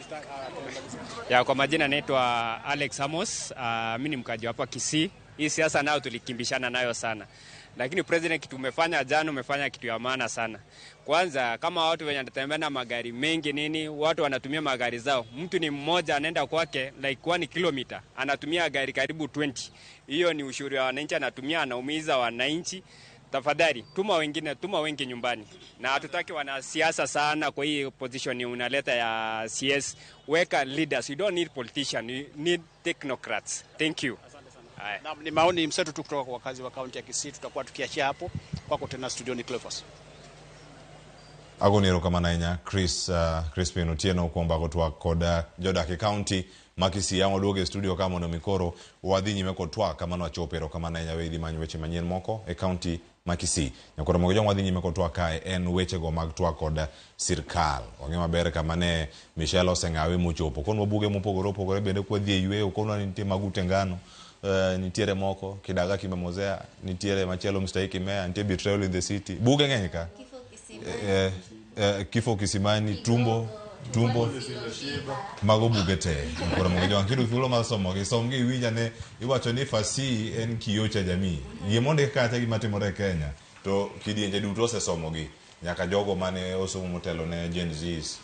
Ya, kwa majina naitwa Alex Amos. Mimi ni mkaji hapa Kisii. Hii siasa nayo tulikimbishana nayo sana. Lakini president kitu umefanya jana, umefanya kitu ya maana sana. Kwanza kama watu wenye wanatembea na magari mengi nini, watu wanatumia magari zao. Mtu ni mmoja anaenda kwake like 1 kilomita, anatumia gari karibu 20. Hiyo ni ushuru wa wananchi anatumia, anaumiza wananchi. Tafadhali tuma wengi nyumbani. Na hatutaki wanasiasa sana kwa hii position unaleta ya CS. Weka leaders. You don't need politicians, you need technocrats. Thank you. Na ni maoni mseto tu kutoka kwa wakazi wa kaunti ya Kisii. Tutakuwa tukiachia hapo kwako tena studioni Cleophas. Agonero kama nainya Crispin Otieno kuomba kutwa koda Jodak County makisi yango doge studio kama no mikoro wadhinyi meko twa kama no chopero kama nainya wedi manyu weche manyen moko e county makisi nyakoro mogo jong wadhinyi meko twa kae en weche go mag twa koda sirkal onge maber kama ne Michelle Osengawe muchopo konwa buge mopogore bende kwa dhie ywe konwa nitie magute ngano nitiere moko kidaga kimemozea nitiere machielo mstahiki mea nitie betrayal in the city buge ng'enyka kifo kisimani tumbo mago bugete kwa mogo jong kidu thulo mar somo gisomgi winja ne iwacho ni fasi en kiyo cha jamii yemonde kata gi matimore Kenya to kidienje duto sesomogi nyaka jogo mane osomo motelo ne Gen Zs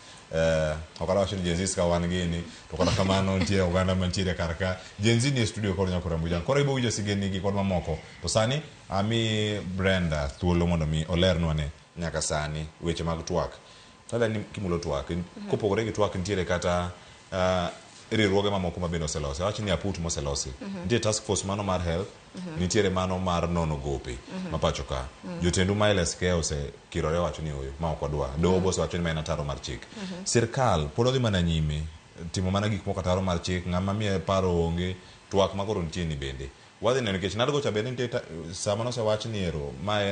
okara wacho Gen Zs ka wan gini to kata kamano nitie oganda mantiere karka Gen Z ni studio kor nyakora mbujan koro ibo winjo sigeni gi kod mamoko to sani ami Brenda thuolo mondo mi olernwa ne nyaka sani weche mag twak tada ni kimulo twak kopogore gi twak ntiere kata riwruoge mamoko mabende oselosi wacho ni aput moselosi nitie task force mano mar health nitiere mano mar nono gope mapacho ka jotendu miles ke ose kirore wacho ni oyo ma ok odwa doho boso wacho ni mena taro mar chik sirkal pod odhi mana nyime timo mana gik moko taro mar chik ng'ama miye paro onge twak makoro nitie ni bende wadhi neno nikech nado gocha bende nitie sama no se wach ni ero ma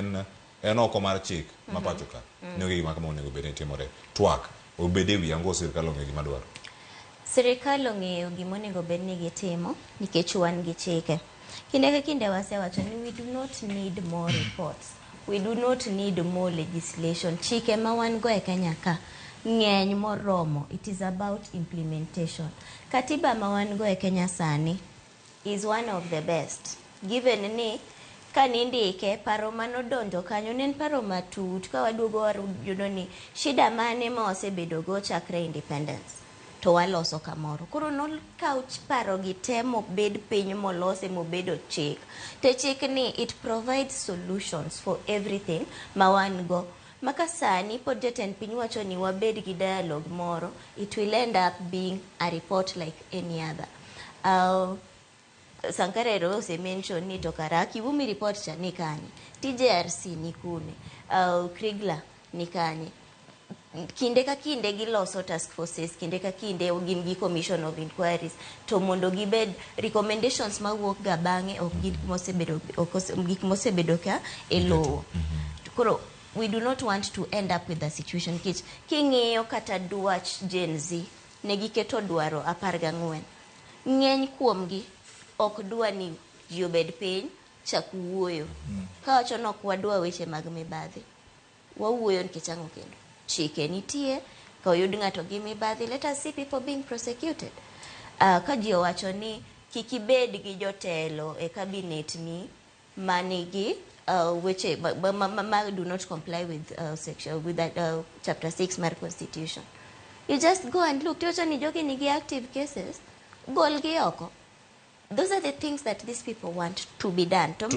en oko mar chik mapacho ka nyogi gima kama onego bende timore twak obede wi ango sirkal onge gima dwaro. Sirkal ong'eyo gima onego bed ni gitimo nikech wan gi chike. Kinde ka kinde wasewacho ni we do not need more reports. We do not need more legislation. Chike ma wan go e Kenya ka ng'eny moromo. It is about implementation. Katiba ma wan go e Kenya sani is one of the best. Given ni kanindike paro manodonjo kanyo nen paro matut ka waduogo warudo ni shida mane ma osebedo go chakre independence to waloso kamoro koro no couch paro gi temo bed piny molose mobedo chik te chik ni it provides solutions for everything ma wan go maka sani pod jatend piny wacho ni wabed gi dialogue moro it will end up being a report like any other. Sankarero ose mention ni tokaraki umi report cha ni kanye TJRC ni kune Krigla ni kanye kinde ka kinde giloso task forces kinde ka kinde gin gi commission of inquiries to mondo gibed recommendations mawuok ga bang'e ok gik mosebedo ka elo koro we do not want to end up with the situation kich king'iyo kata dwach Gen Z ne giketo dwaro 14 ng'eny kuomgi ok dwa ni ji obed piny chak wuoyo ka wacho nok wadwa weche mag mibadhi wawuoyo nikech ang'o kendo chike nitie ka oyud ng'ato gi mibadhi let us see people being prosecuted ka ji owacho ni kikibed gi jotelo e cabinet ni manigi weche ma do not comply with chapter 6 mar constitution you just go and look tiwacho ni jogi nigi active cases gol gi oko. Those are the things that these people want to be done. To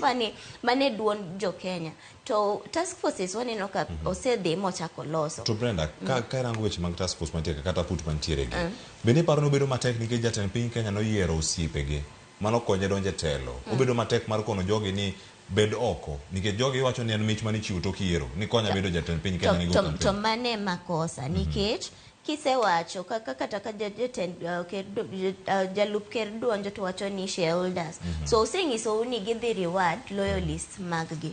mane duon jo Kenya. To task forces waneno ka osedhi mochako loso. To Brenda, ka rango weche mag task force mantiere kata put mantiere gi. Bende paro no bedo matek nikech jatend piny Kenya no yiero osiepege. Mano konye donje telo. Obedo matek mar kono jogi ni bed oko nikech jogi wacho ni en mich mani chiwo to kiero ni konya bedo jatend piny Kenya ni go. To mane makosa nikech kisewacho kaka kata ka jalup ker duonjo to wacho ni shareholders so oseng'iso ni gidhi reward loyalists mag-gi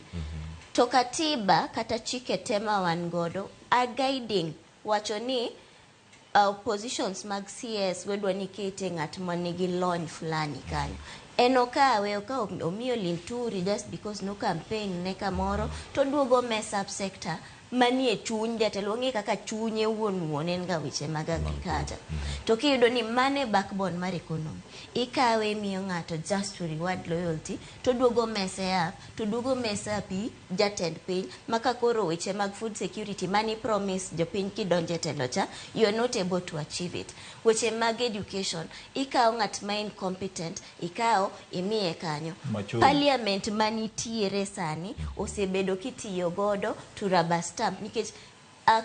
to katiba kata chike tema wan godo are guiding wacho ni positions mag CS wedwa ni kete ng'at manigi lony fulani kanyo en okawe omiyo Linturi just because no campaign ne kamoro to duogo mess up sector manie chuny jatelo ng'e kaka chunye wuon en ga weche mag agriculture to kiyudo ni mane backbone mar economy ikawe miyo ng'ato just to reward loyalty to duogo mess up to duogo mess up jatend piny maka koro weche mag food security mani promise jopiny kidonje telo cha you are not able to achieve it weche mag education ikawo ng'at ma incompetent ikawo imiye kanyo parliament manitiere sani osebedo kitiyo godo to rubber stamp nikech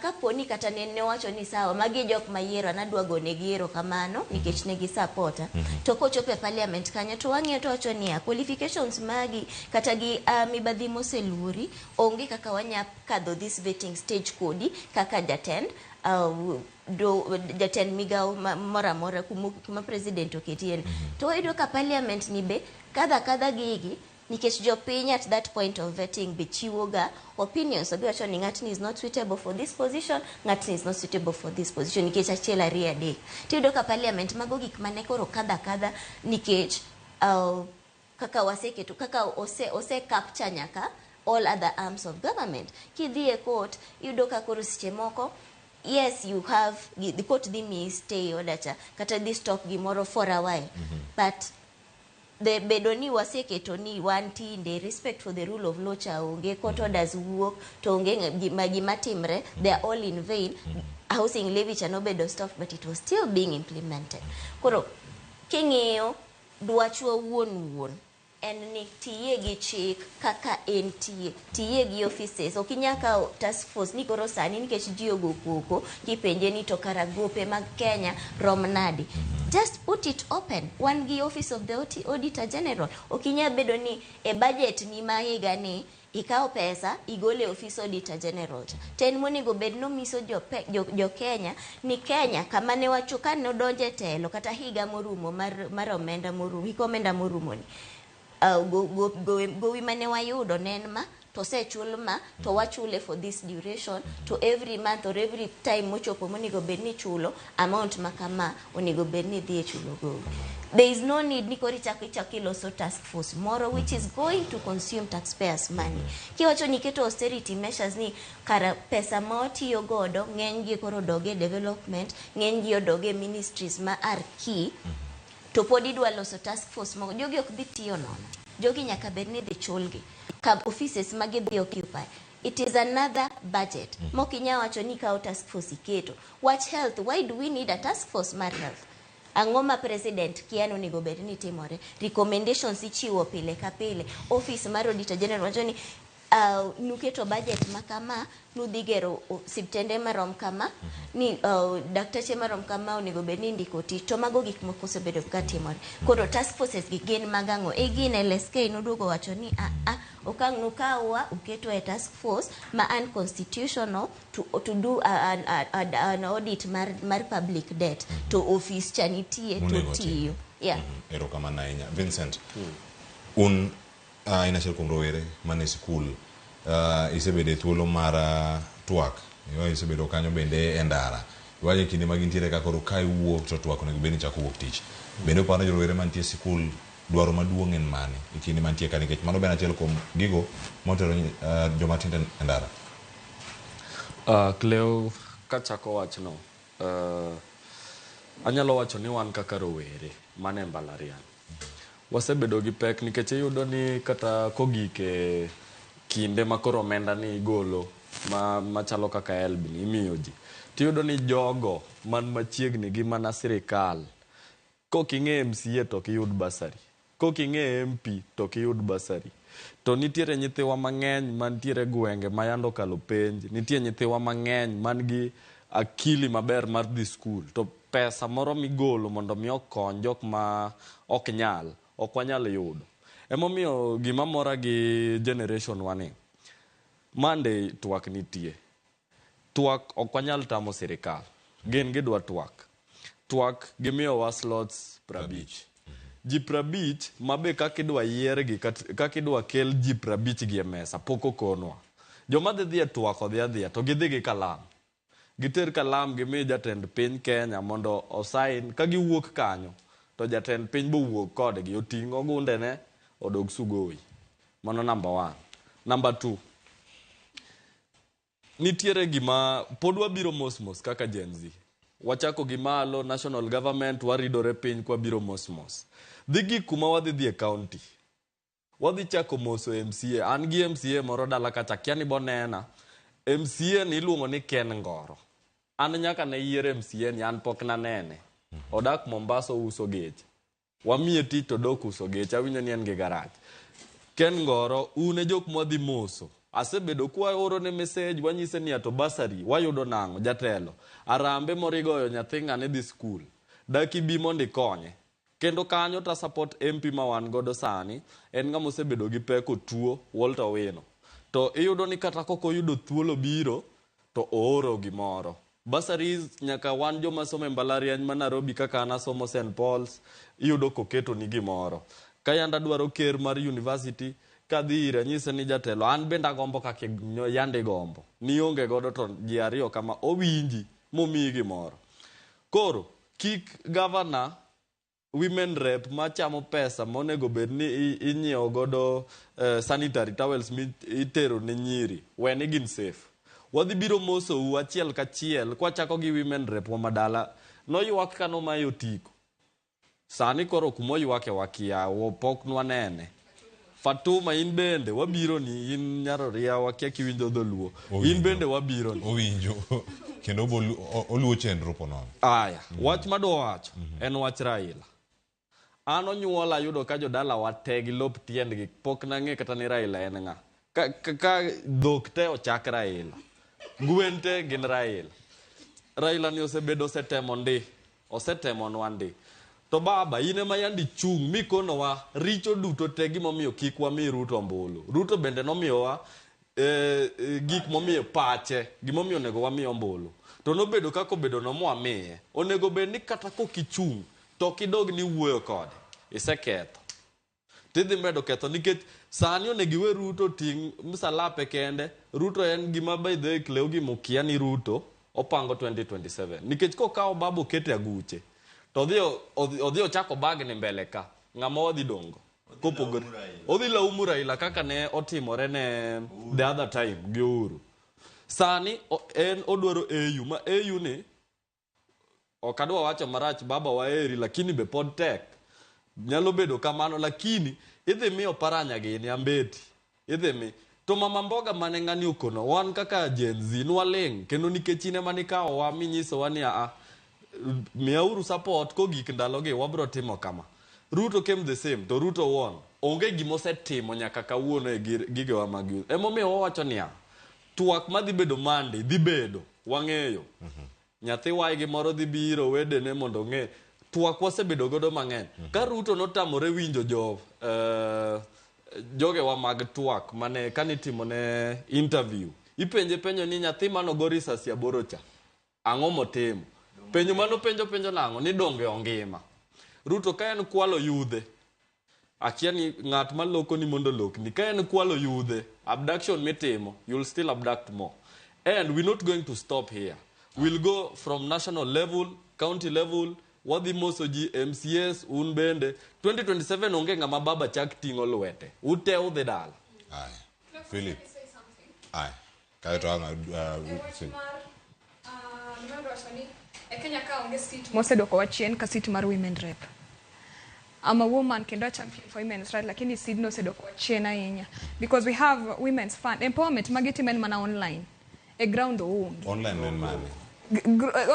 kaponi kata ne wacho ni sawa magi jok mayiero anadwa gone giero kamano nikech ne gi supporta to kochope parliament kanyo to wang'iyo to wacho ni qualifications magi kata gi mibadhi moseluori onge kaka wanya kadho this vetting stage kodi kaka jatend jatend migao mora kuma president oketien to wayudo ka parliament ni be kadha gigi nikech jopiny at that point of vetting be chiwoga opinions so biwacho ni ng'atni is not suitable for this position ng'atni is not suitable for this position nikech achiel ariyo adek tiyudo ka parliament mago gik mane koro kadha nikech kaka waseketo kaka ose capture nyaka all other arms of government kidhi e court iyudo ka koro seche moko yes you have the court dhi mi stay order cha kata dhi stop gimoro for a while but the bedoni waseketo ni wantinde respect for the rule of law cha onge court orders wuok to onge gima timre they are all in vain housing levy cha nobedo stop but it was still being implemented koro king'iyo dwachwa wuon en ni tiye gi chik kaka en tiye gi offices okinyaka task force ni koro sani nikech ji ogo koko kipenje ni to karagope mag Kenya rom nadi just put it open one gi office of the auditor general okinya bedo ni e budget ni ma higa ni ikaw pesa igole office auditor general ten monego bed no miso jo Kenya ni Kenya kama ne wachuka no donje telo kata higa morumo mar omenda morumo hikomenda morumo ni gowi mane wayudo nen ma to sechul ma to wachule for this duration to every month or every time mochopo monego bedni chulo amount makama onego bedni dhi chulo go there is no need ni kori chaki loso task force moro which is going to consume taxpayers money kiwacho ni keto austerity measures ni kara pesa ma otiyo godo ng'eny gi koro doge development ng'eny gi odoge ministries ma are key to podi dwa loso task force mo jogi ok dhi tiyo nono jogi nyaka bedni dhi chulgi ka offices magi dhi occupy it is another budget mokinya wacho ni ka task force iketo watch health why do we need a task force mar health angoma president kiano nego bedni timore recommendations ichiwo pile ka pile office mar auditor general wacho ni nuketo budget makama nudhigero siptende marom kama ni daktache marom kama onego bedni ndiko tich to mago gik moko osebedo ka timore koro task forces gin magang'o gin LSK noduogo wacho ni okang' nukawa uketo e task force ma unconstitutional to do an audit mar public debt to office chanitie to tiyo erokamano ahinya Vincent un ina achiel kuom rowere mane skul isebede thuolo mar twak isebedo kanyo bende e ndara iwacho kinde ma gintiere ka koro ka iwuok to twak onego bedni chako wuok tich bende uparo rowere mantie skul dwaro maduong' en mane e kinde mantie ka nikech mano ben achiel kuom gigo motero joma tindo e ndara Cleo kachako wachno anyalo wacho ni wan kaka rowere mane mbalariany wasebedo gi pek nikech iyudo ni kata kogike kinde makoro omenda ni igolo machalo kaka helb ni imiyo ji tiyudo ni jogo man machiegni gi mana sirikal koking'e MCA to kiyud basari koking'e MP to kiyud basari to nitiere nyithiwa mang'eny mantiere gwenge mayando kalo penj nitie nyithiwa mang'eny man gi akili maber mar dhi skul to pesa moro migolo mondo mi okony jok ma ok nyal ok wanyal yudo emomiyo gima mora gi generation wani Monday twak nitie twak ok wanyal tamo sirikal gin gidwa twak gimiyowa slots 50. Ji 50 mabe kakidwa yiergi kakidwa kel ji 50 gi e mesa pok okonwa. Joma dhi e twak odhi adhiya to gidhi gi kalam. Giter kalam gimi jatend piny Kenya mondo osain ka giwuok kanyo to jatend piny bo wuok kodgi oting'o gundene odog Sugoi. Mano number 1. Number 2. Nitiere gima pod wabiro mos kaka Gen Z. Wachako gimalo national government waridore piny kwa biro mos. Dhi kuma wadhi e county. Wadhi chako moso MCA. An gi MCA moro dala kacha kiani bonena. MCA ni iluongo ni Ken Ngoro. An nyaka ne yiere MCA ni an pok na nene. Odak Mombasa uso geche. Wamiye tich to dok uso geche. Awinjo ni en gi garage. Ken Ngoro une jok modhi moso. Asebedo kwa oro ne message wanyise ni ato basari wayudo nango jatelo. Arambe morigoyo nyathi ng'ane dhi school. Daki bi mondi konye. Kendo kanyo ta support MP ma wan godo sani. En nga mosebedo gi peko tuo Walter Wino. To iyudo ni kata koko yudo thuolo biro to ooro gimoro. Basaris nyaka wan joma somo mbalariany ma Nairobi kaka ana somo St. Paul's iyudo koketo ni gimoro. Kayanda dwaro ker mar university kadhi ira nyise ni jatelo an benda gombo kake yande gombo. Ni onge godo to ji ariyo kama owinji momiyi gimoro. Koro kik governor women rep machamo pesa monego bed ni inyiewo godo sanitary towels itero ne nyiri weni gin safe. Wadhi biro moso achiel kachiel kwa chako gi women rep wa madala noywak kano mayo tiko. Sani koro kumo ywake wakia wopok nwanene. Fatuma in bende wabiro ni in nyaroria wakia kiwinjo dholuo. In bende wabiro ni. Owinjo. Kendo oluo chenro ponono. Aya. Wach madwa wacho en wach Raila. Ano nyuola yudo ka jodala wategi lop tiendgi pok nang'e kata ni Raila en ng'a. Ka dhok te ochak Raila. Gwen te gin Raila. Raila ni osebedo osetemo nwandi. To baba ine ma yandi chung mikono wa richo duto te gimomiyo kik wami Ruto ombulu. Ruto bende nomiyowa gik momiyo pache gimomiyo nego wami ombulu. To nobedo kako bedo nomwamiye. Onego bed ni kata kokichung to kidog ni wuoyo kode. Iseketho. Tidhi medo ketho nikech sani onegiwe Ruto ting msalape kende. Ruto en gima by the kleo gimukia ni Ruto opango 2027. Nikech kokao babu kete aguche. To odhi ochako bag ni mbele ka. Ng'ama wadhi dongo. Kopogore. Odhi laumu Raila kaka ne otimore ne the other time gi Uhuru. Sani en odwaro AU. Ma AU ni okadwa wacho marach baba waeri lakini be pod tek. Nyalo bedo kamano lakini idhi miyo paranya gini ambeti. Idhi mi. To mama mboga mane ng'ani ukono. Wan kaka Gen Z nwaleng. Kendo nikechine manikawa wa minyiso wani miauru support ko gik ndaloge wabro timo kama. Ruto came the same to Ruto won. Onge gimosetimo nyaka kawuono e gige wa magiu. Emomiyo wawacho niya. Tuak madhi bedo mande dhi bedo wang'eyo. Nyathi wai gimoro dhi biro wedene mondo ng'e. Tuak wasebedo godo mang'eny. Ka Ruto notamore winjo joge wa mag tuak mane kanitimo ne interview. Ipenje penjo ni nyathi manogo risasi ya borocha. Ang'o motimo? Penjo mano penjo nango ni donge ongima. Ruto ka en kwalo yudhe. Akia ni ng'at maloko ni mondo lok ni ka en kwalo yudhe. Abduction mitimo, you'll still abduct more. And we're not going to stop here. We'll go from national level, county level, wadhi moso ji MCS unbende 2027 onge ng'ama baba chak ting'o lwete. Ute udhi dala. Aye. Philip. Aye. Kayo to anga Kenya ka onge seat mosedoko wachien ka seat mar women rep. I'm a woman kendo champion for women's right lakini seat no sedoko wachien ahinya because we have women's fund empowerment magitimen mana online e ground onge. Online men mane.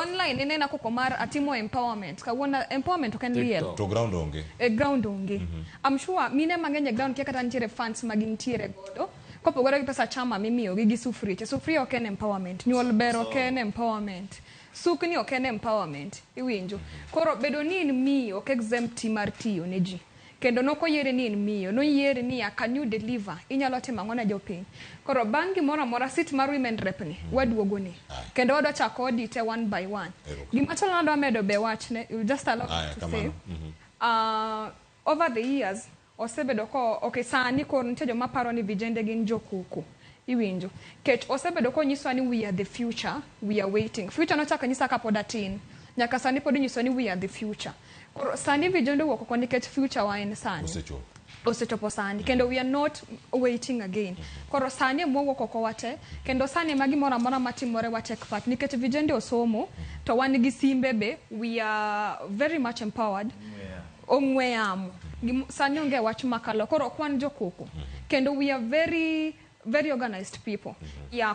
Online inena koko mar atimo empowerment kawona empowerment oken real to ground onge. E ground onge. I'm sure mine mang'eny ground kia kata nitiere funds magintiere godo. Kopogore gi pesa chama mimiyo gi sufrie. Sufrie oken empowerment. Nyuol bero oken empowerment. Sukni oken empowerment. Iwinjo. Koro bedo ni miyo ok exempt mar tiyo ne ji. kendo noko yiere ni miyo no yiere ni can you deliver inyalo timo ang'o ne jopiny. Koro bang' gimoro amora sit mar women rep ni waduogo ni kendo wadwa chako audite one by one. Gima chalo nadwa medo be wachne just allow me to say over the years osebedo ko okay sani koro nitie joma paro ni vijende gin jokoko iwinjo ket osebedo ko nyiso ni we are the future, we are waiting. Future no chaka nyisa ka pod atin nyaka sani pod nyiso ni we are the future. Koro sani vijende wuok ko nikech future wa en sani osechopo sani kendo we are not waiting again. Koro sani mwuok ko wate kendo sani magi mora mora matimore wa take part nikech vijende osomo to wan gi simbe be we are very much empowered. Ong'we yamo sani onge wach makalo koro kwan jokoko kendo we are very very organized people.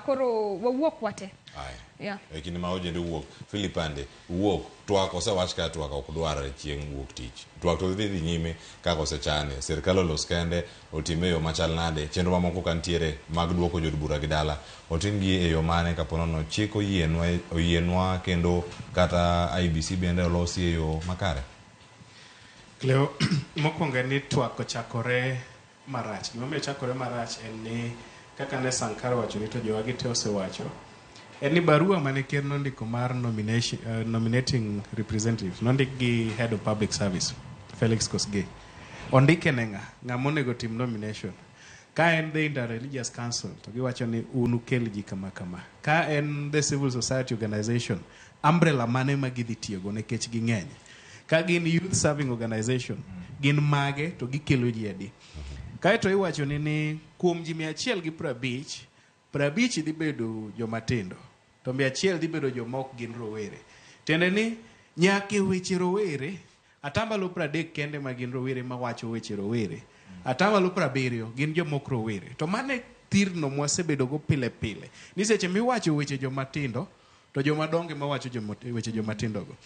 Koro wawuok wate. Kini ma ojende wuok Philipande wuok twak osewach ka twak ok dwarre chieng' wuok tich. Twak to dhi nyime kaka osechane. Sirkal olos kende otime yo machal nade chenro mamoko kantiere mag duoko jod bura gi dala otim gi e yo mane kapono no chiko oyienwa kendo kata IBC bende olosi e yo makare. Cleo mokwongo ni twak ochakore marach. Gimomiyo chakore marach en ni kaka ne Sankar wacho ni to jowagi te osewacho en ni barua mane ker nondiko mar nominating representatives nondik gi head of public service Felix Kosgei ondike ne ng'ama onego tim nomination. Ka en the Interreligious Council to giwacho ni unu kel ji kama kama. Ka en the civil society organization umbrella mane ma gidhi tiyogo nikech ging'eny. Ka gin youth serving organization gin mage to gikelo ji adi. Kaeto iwacho ni kuom ji 150 dhi bedo jomatindo to 100 dhi bedo joma ok gin rowere. Tiende ni nyaka weche rowere atamalo 30 kende ma gin rowere ma wacho weche rowere. Atamalo 70 gin jomok rowere. To mane thirno mwasebedo go pile pile. Ni seche miwacho weche jomatindo to jomadongo ma wacho weche jomatindo go.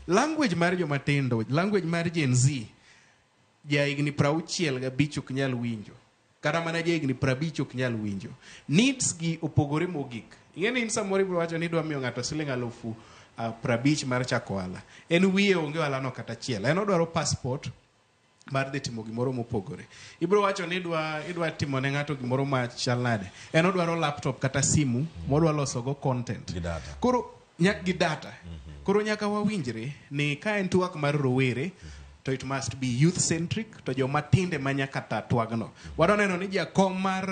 Language mar jomatindo, language mar Gen Z jaigni 65 ok nyal winjo. Kata mana jaigni 50 ok nyal winjo. Needs gi opogore mogik. Ing'eni in samoro ibro wacho ni dwa miyo ng'ato $50,000 mar chako ohala. En wiye onge ohala no kata achiel. En odwaro passport mar dhi timo gimoro mopogore. Ibro wacho ni idwa timo ne ng'ato gimoro machal nade. En odwaro laptop kata simu modwa loso go content. Koro nyak gi data. Koro nyaka wawinjre ni ka en twak mar rowere to it must be youth centric to joma tinde manyaka ta twagno. Wado neno ni jakom mar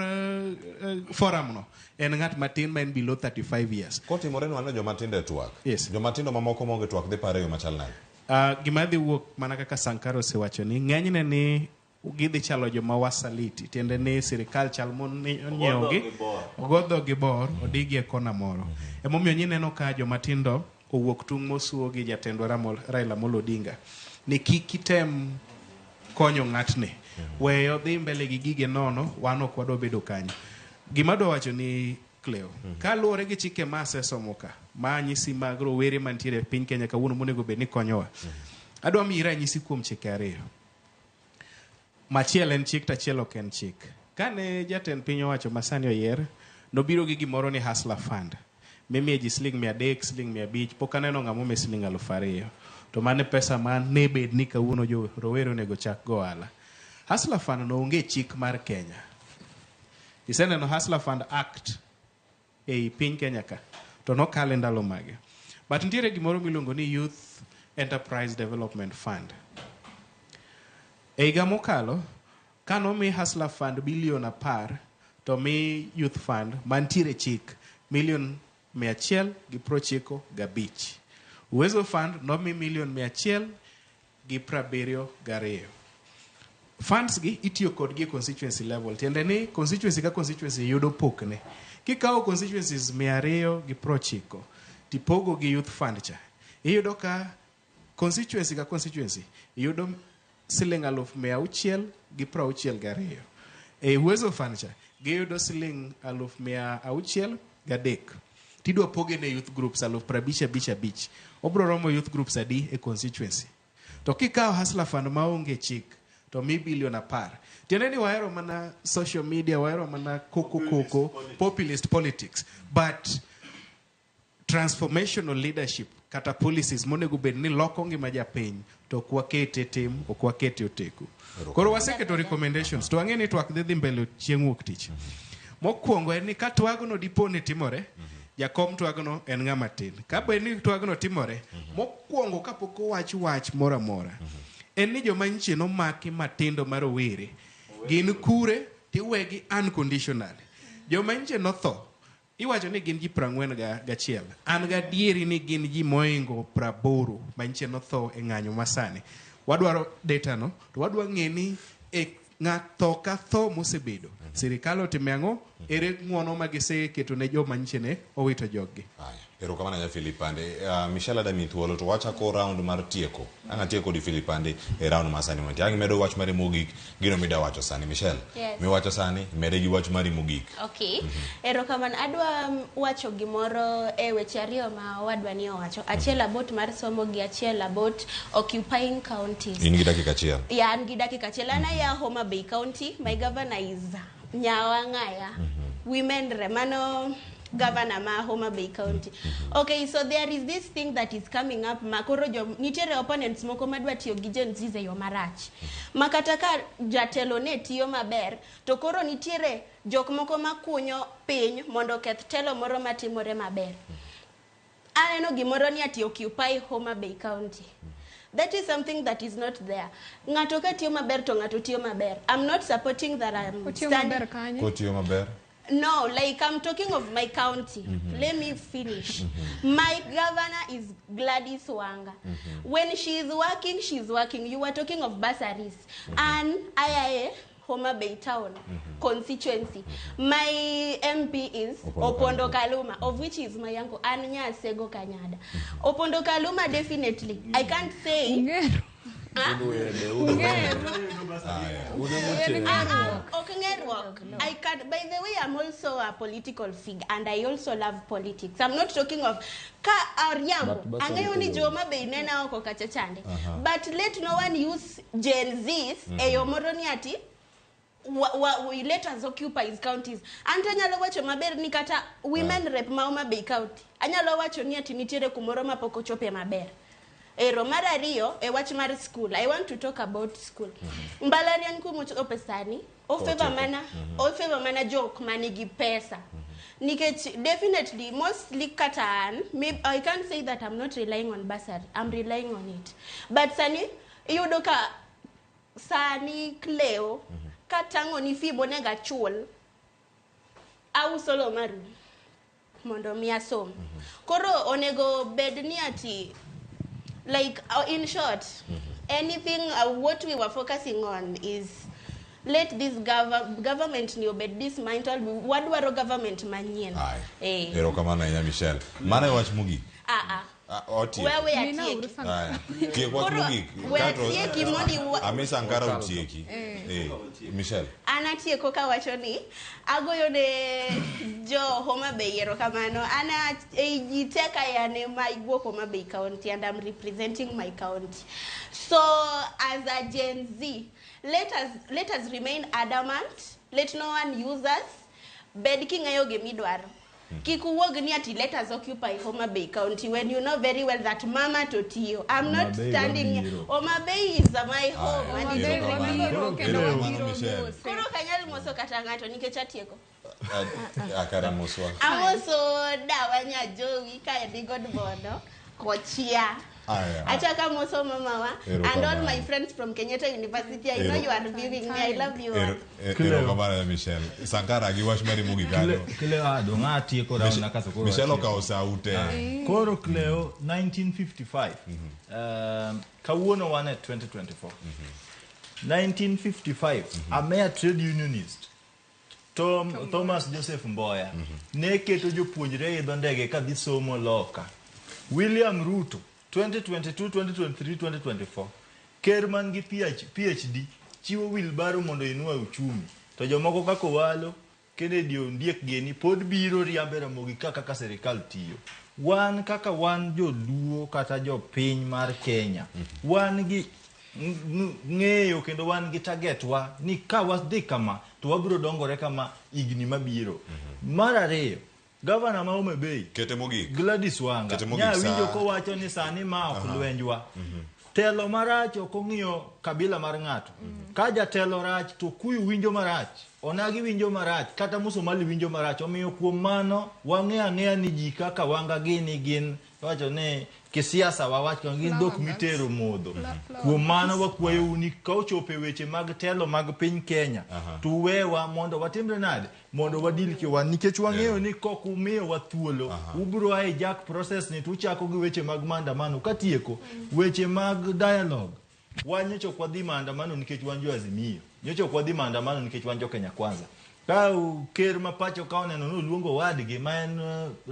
forum no en ng'at matin ma en below 35 years. Kotimore no joma tinde twak. Yes. Joma tindo mamoko monge twak dhi pare yo machal nade. Gima dhi wuok mana kaka Sankar osewacho ni ng'enyne ni gidhi chalo joma wasaliti. Tiende ni sirikal chal nyiewogi ogodho gi bor odigi e kona moro. Emomiyo nyineno ka joma tindo owuok tung' mosuo gi jatendwa Raila Amolo Odinga ni kik item konyo ng'atne weyo dhi mbele gi gige nono wan ok wadwa bedo kanyo. Gima dwa wacho ni Cleo kaluwore gi chike ma asesomo ka ma nyisi mag rowere mantiere piny Kenya kawuono monego bed ni konyowa, adwa miyi ranyisi kuom chike ariyo. Machiel en chik tachiel ok en chik. Kane jatend piny owacho masani oyier nobiro gi gimoro ni Hustler Fund mimiye ji $300, $500 pok aneno ng'ama omi $2,000. To mane pesa man ne bed ni kawuono jo rowere onego chak go ohala. Hustler Fund no onge chik mar Kenya. Iseneno Hustler Fund Act ei piny Kenya ka to no kale ndalo mage. But nitiere gimoro miluongo ni Youth Enterprise Development Fund. E higa mokalo kanomi Hustler Fund $1,000,000 to mi Youth Fund mantiere chik $195,000. Uwezo Fund nomi $1,172,000. Funds gi itiyo kodgi constituency level. Tiende ni constituency ka constituency yudo pokne. Kikawo constituencies 290 tipogo gi Youth Fund cha. Iyudo ka constituency ka constituency yudo $662,000. Uwezo Fund cha giyudo $603,000. Tidwa poge ne youth groups 55,000. Obro romo youth groups adi e constituency. To kikawo Hustler Fund maonge chik to mi $1,010,000. Tiende ni waero mana social media, waero mana koko populist politics. But transformational leadership kata policies monego bed ni loko ngima japiny to ok wakete tim, ok wakete oteku. Koro waseketo recommendations to ang'e ni twak dhi mbele chieng' wuok tich. Mokwongo en ni ka twagno dipo ni timore, jakom twagno en ng'ama tin. Ka bed ni twagno timore, mokwongo kapok owach wach moro amora, en ni joma nyiche nomaki matindo marowere gin kure tiwegi unconditionally. Joma nyiche notho iwacho ni gin ji 41. An gadieri ni gin ji moingo 80 manyiche notho e ng'anyo masani. Wadwaro data no to wadwa ng'e ni e ng'ato ka tho mosebedo sirikal otime ang'o, ere ng'uono ma giseketo ne joma nyiche ne owito joggi. Erokamano ja Filipande. Michelle adami thuolo to wachako round mar tieko. Anga tieko di Filipande e round masani monti. Angi medo wach mari mogik gino mida wacho sani. Michelle, yes. Mi wacho sani mede gi wach mari mogik. Okay. Erokamano adwa wacho gimoro e weche ariyo ma wadwa ni owacho. Achiel about mar somo gi achiel about occupying counties. In gi dakika achiel. Yeah, an gi dakika achiel. Ana ya Homa Bay County. My governor is Nyawangaya. Women Remano Governor ma Homa Bay County. Okay, so there is this thing that is coming up. Makoro nitiere opponents moko madwa tiyo gi Gen Z yo marach. Makata ka jatelo ne tiyo maber, to koro nitiere jok moko makunyo piny mondo keth telo moro matimore maber. Aneno gimoro ni ati occupy Homa Bay County. That is something that is not there. Ngato ka tiyo maber to ngato tiyo maber. I'm not supporting that I'm standing. Tiyo maber. No, like I'm talking of my county. Let me finish. My governor is Gladys Wanga. When she is working, she's working. You were talking of bursaries. And IIA, Homa Bay Town constituency. My MP is Opondo Kaluma, of which is my uncle, Anya Sego Kanyada. Opondo Kaluma, definitely. I can't say... I can. By the way, I'm also a political figure, and I also love politics. I'm not talking of but let no one use Gen Z's moroniati. We let us occupy his counties. Antanyalo wacho maber ni kata women rep ma Homa Bay County. Anyalo wacho ni ati nitiere kumoro ma pok ochope maber. Romara Rio, a watch mar school. I want to talk about school. Mbalarian kumochope sani. O favor mana joke manigi pesa. Nikech definitely mostly katan. Maybe I can't say that I'm not relying on bursary. I'm relying on it. But sani yudoka sani Cleo katango ni fibo nega chul. Au solo maru. Mondo miasom. Koro onego bedni ati. Like, in short, anything, what we were focusing on is let this government new bed dismantle what were government manien. Erokamano ina Michelle. Mana wach mugi. Where we are taking. What mugi? Amisa Ankara utieki. Michelle. Anatie koka wachoni. Agoyo ne jo Homa Bay erokamano. Ana jiteka yane maigwo Homa Bay County and I'm representing my county. So as a Gen Z, let us remain adamant. Let no one use us. Bedking ayoge midwaro. Kikuwog ni ati let us occupy Homa Bay County when you know very well that Mama Totio. I'm not standing here. Homa Bay is my home. Kuro kanyali moso katangato nikechatieko. Akaramuswa. Amoso dawanya Joey kaya digod bono kochia. Achaka moso mama and all my friends from Kenyatta University. I know you are viewing me. I love you all. Erokamano Michelle. Sankara giwash mari mugi kado. Cleo dongati eko rauna nakaso koro. Michelle kausa ute. Koro Cleo 1955. Kawuono wane 2024. 1955. Amea trade unionist. Thomas Joseph Mboya. Neketo jopuonjre idho ndege ka dhi somo loka. William Ruto 2022, 2023, 2024. Kerman gi PhD chiwo wheelbarrow mondo inua uchumi. To jomoko kako walo Kennedy Ondiek geni pod biro riambera mogi kaka serikal tiyo. Wan kaka wan joluo kata jo piny mar Kenya. Wan gi ng'eyo kendo wan gi target wa ni ka wadhi kama to wabiro dongore kama igni mabiro. Mar ariyo Governor ma Homa Bay kete mogik Gladys Wanga nya winjo ko wacho ni sani ma ok lwenjwa telo marach ok ong'iyo kabila mar ng'ato ka jatelo rach to kuyu winjo marach onagi winjo marach kata Musomali winjo marach omiyo kuom mano wang'eya ni ji kaka Wanga gin wacho ne kisiasa wawach kan gin dok mitero modho kuom mano wakwayo uni ka ochope weche mag telo mag piny Kenya to wewa mondo watimre nade mondo wadil ki wan nikech wang'eyo ni kok umiyo wathuolo ubro ai jack process ni tuchako gi weche mag maandamano katieko weche mag dialogue wanyocho kwa dhi maandamano nikech wanjo Azimio nyocho kwa dhi maandamano nikech wanjo Kenya Kwanza ka ker mapacho ka oneno no luongo wadgi ma en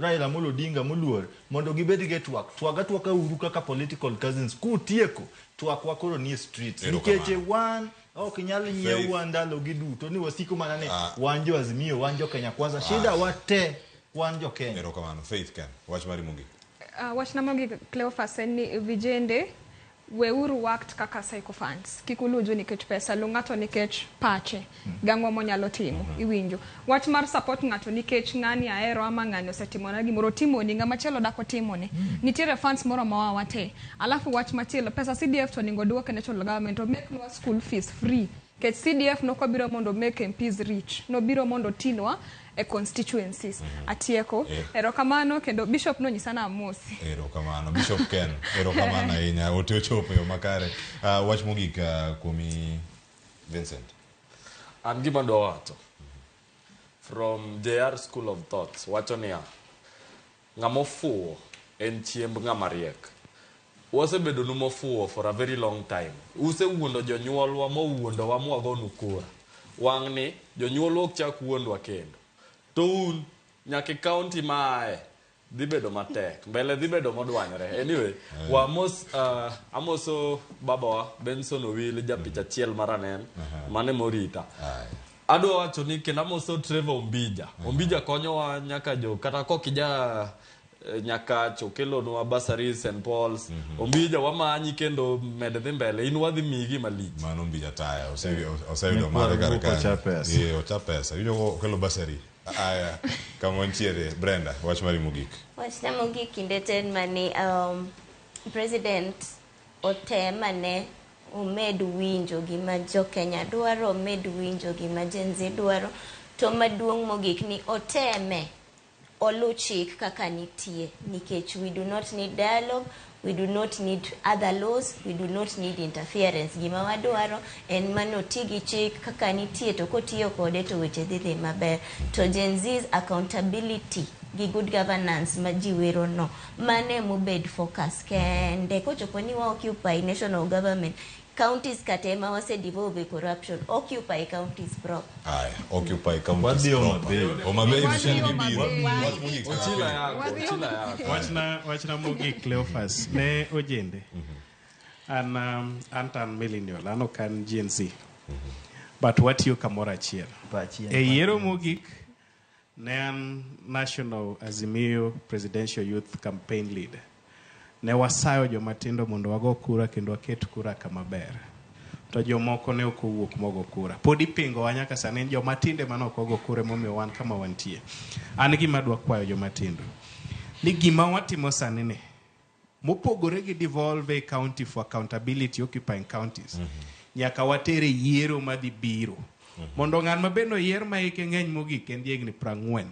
Raila Amolo Odinga moluor mondo gibed gi twaka uru kaka political cousins kutieko twakwa koro ni streets nikech wan ok nyal nyiewa ndalo giduto ni wasiko mana ne wanjo Azimio wanjo Kenya Kwanza shida wate wanjo Kenya. Erokamano. Faith Ken wach mari mungi wach na mungi Cleophas ni vijende weuru wakt kaka psychophants kikuluju nikech pesa lungato nikech pache gangwa monyalo timo iwinjo wach mar support ngato nikech ngani aero ama ngani osetimona gimoro timo ni ngama chelo dako timo ni nitiere funds moro ma wate alafu wach machielo pesa CDF to ningo duoke national government to make no school fees free ket CDF no ko biro mondo make MPs rich no biro mondo tinwa e constituencies atieko erokamano kendo bishop no nyisana amosi erokamano Bishop Ken erokamano inya otechopo yo makare wach mogik kumi Vincent an gima do wacho from JR School of Thoughts wacho ni ngamofuo en chiemb ngamariek wasebedo nu mofuo for a very long time usewuondo jonyuolwa mowuondo wa mwagonu kura wang'ni jonyuolwa ok chak wuondwa kendo to un nyaka county mae dhi bedo matek mbele dhi bedo modwanyore anyway amoso babawa Benson Owil japich achiel maranen mane morita adwa wacho ni kendo amoso Trevor Ombija konyowa nyaka jo kata kokija nyaka chokelonwa basari St Paul's Ombija wamanyi kendo med dhi mbele in wadhi migi malich mano Ombija taya oseyudo mare karaka ocha pesa yudo kelo basari aya kama ntiere Brenda wach mari mogik wach na mogik kinde ten mani president otemane umed winjo gima jo Kenya dwaro umed winjo gima Gen Z dwaro to maduong' mogik ni oteme oluchik kaka nitie nikech we do not need dialogue we do not need other laws we do not need interference gima wadwaro en mano tigi chik kaka nitie to kotiyo kode to weche dhi maber to Gen Z's accountability gi good governance majiwero no mane mobed focus kende kochopo ni wa occupy national government counties katema wase devolve corruption occupy counties prop occupy counties prop Homa Bay mshengi biro wach na mogik Cleophas ne ojende an millennial ano kan Gen Z but watiyo kamoro achiel e yiero mogik ne an National Azimio Presidential Youth Campaign Leader ne wasayo jomatindo mondo wago kura kendo waket kura kama ber to jomoko ne ok owuok mogo kura pod ipingo wanyaka sani jomatinde mano ok ogo kura momiyo wan kama wantie an gima dwa kwayo jomatindo ni gima watimo sani ne mopogore gi devolve county for accountability occupying counties nyaka watere yiero madhi biro mondo ng'an mabeno yier ma ike ng'eny mogik en diegni 40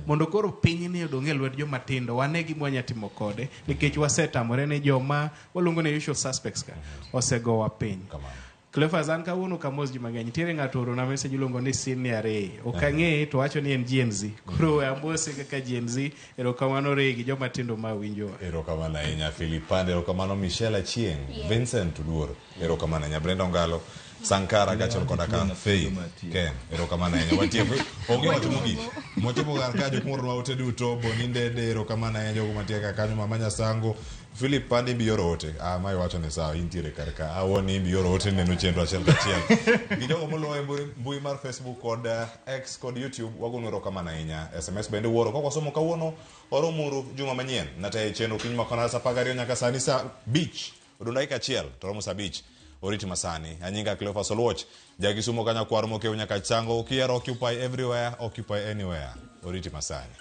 mondo koro piny ni odong' e lwet jomatindo wane gima wanyatimo kode nikech wasetamore ne joma waluongo ne usual suspects ka osegowa piny Cleophas an kawuono kamos ji mang'eny nitiere ng'ato orona message iluongo ni Senior Ray ok ang'eye to wacho ni en Gen Z koro ambose kaka Gen Z erokamano Ray gi jomatindo ma winjowa erokamano ahinya Philip Pande erokamano Michelle Achieng Vincent Oduor erokamano ahinya Brenda Ongalo Sankara kachol koda ka Faith Ken erokamano ahinya watieko onge wach mogik mochopo gar ka jokmoro ma ote duto boninde erokamano ahinya jogo mantie ka kanyo Mama Nyasango Philip Pande biyoro ote mai wacho ne sawa intiere karka awoni biyoro ote neno chenro achiel kachiel gi jogo moloyo mbui mar Facebook kod X kod YouTube wagono erokamano ahinya SMS bende wuoro kok wasomo kawuono oromuru juma manyien nata e chenro kiny makona sa 12 nyaka sani sa beach odondaika achiel to romo sa beach oriti masani anyinga Cleophas Oluoch jagisumo kanya kwaro mokeo nyaka chango ukiero occupy everywhere occupy anywhere oriti masani